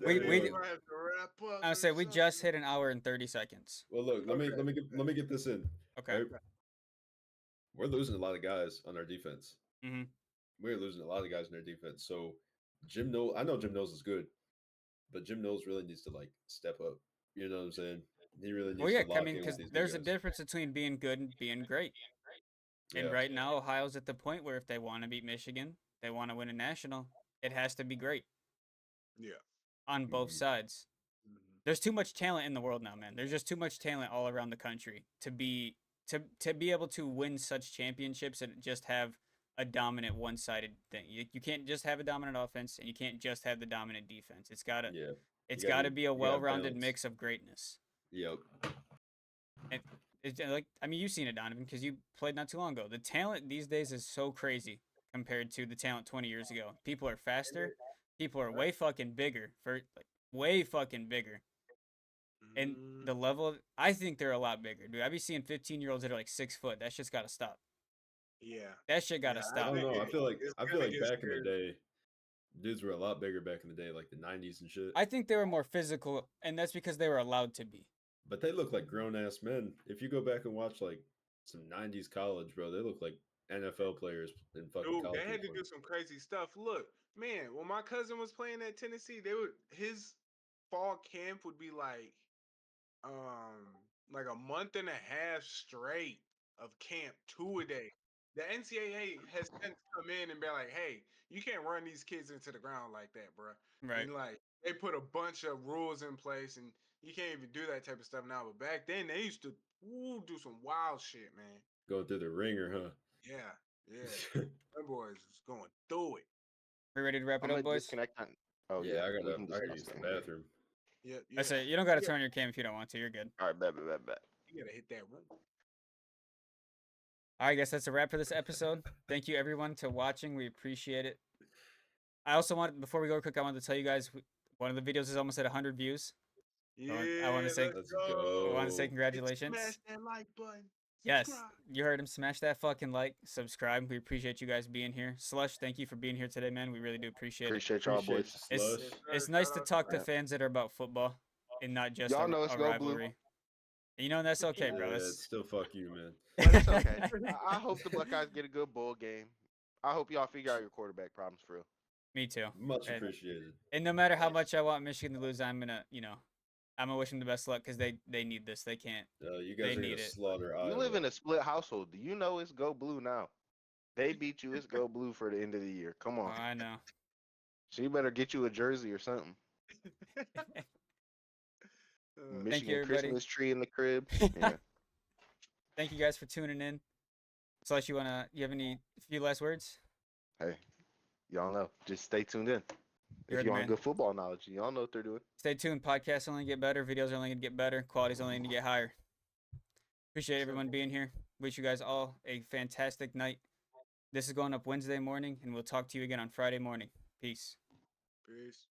we Dang, we we might have to wrap up. I would or say we just something. hit an hour and 30 seconds. Well, look, let Okay. me get this in. Okay. Right? We're losing a lot of guys on our defense. Mhm. We're losing a lot of guys on our defense. So Jim Knowles, I know Jim Knowles is good, but Jim Knowles really needs to like step up. You know what I'm saying? He really needs Well, yeah, to I lock mean, in with because these new there's a guys. difference between being good and being great. And Yeah. right now, Ohio's at the point where if they want to beat Michigan, they want to win a national, it has to be great Yeah. on both Mhm. sides. Mhm. There's too much talent in the world now, man. There's just too much talent all around the country to be able to win such championships and just have a dominant one-sided thing. You can't just have a dominant offense and you can't just have the dominant defense. It's Yeah. gotta be a you gotta well-rounded balance. mix of greatness. Yep. And it's like, I mean, you've seen it, Donovan, because you played not too long ago. The talent these days is so crazy compared to the talent 20 years ago. People are faster. People are way fucking bigger. Way fucking bigger. And Mm, the level of, I think they're a lot bigger, dude. I be seeing 15-year-olds that are like 6 foot. That shit's gotta stop. yeah. That shit gotta Yeah, I stop. don't know. it's I feel gonna like get back in the scary. day, dudes were a lot bigger back in the day, like the '90s and shit. I think they were more physical, and that's because they were allowed to be. But they look like grown ass men. If you go back and watch like some '90s college, bro, they look like NFL players in fucking Dude, college they had to do uniforms. some crazy stuff. Look, man, when my cousin was playing at Tennessee, his fall camp would be like a month and a half straight of camp, 2 a day. The NCAA has since come in and been like, hey, you can't run these kids into the ground like that, bro. Right. And like they put a bunch of rules in place and you can't even do that type of stuff now. But back then they used to do some wild shit, man. Going through the ringer, huh? Yeah, yeah. Them boys was going through it. We ready to wrap it I'm up, gonna boys? disconnect on. Oh Yeah, yeah, we I can gotta discuss use the that here. bathroom. Yeah, I yeah. say you don't gotta Yeah. turn on your cam if you don't want to. You're good. All right, bet. You gotta hit that room. All right, I guess that's a wrap for this episode. Thank you everyone to watching. We appreciate it. I also want, before we go quick, I wanted to tell you guys one of the videos is almost at 100 views. I want Yeah, to say let's Let's go. I want to say go. Smash congratulations. that like button. Yes, Subscribe. you heard him. Smash that fucking like, subscribe. We appreciate you guys being here. Slush, thank you for being here today, man. We really do appreciate it. Appreciate y'all, Appreciate boys. you, It's Slush. Yes, it's sir. nice Shout to out talk to Yeah. fans that are about football and not just Y'all know it's a go blue. rivalry. You know, and that's okay, bro. Yeah, That's it's still fuck you, man. But it's okay. I hope the Buckeyes get a good bowl game. I hope y'all figure out your quarterback problems for real. Me too. Much And, appreciated. and no matter how much I want Michigan to lose, I'm gonna wish them the best luck because they need this. They can't. You They guys are need gonna it. slaughter You Iowa. live in a split household. Do you know it's go blue now? They beat you. It's go blue for the end of the year. Come Oh, on. I know. So you better get you a jersey or something. Uh, Thank you, Michigan everybody. Christmas tree in the crib. Yeah. Thank you guys for tuning in. Slush, you have any few last words? Hey, y'all know. Just stay tuned in. You If heard you the want man. good football knowledge, y'all know what they're doing. Stay tuned. Podcasts only get better. Videos are only gonna get better. Quality's only gonna get higher. Appreciate everyone being here. Wish you guys all a fantastic night. This is going up Wednesday morning, and we'll talk to you again on Friday morning. Peace. Peace.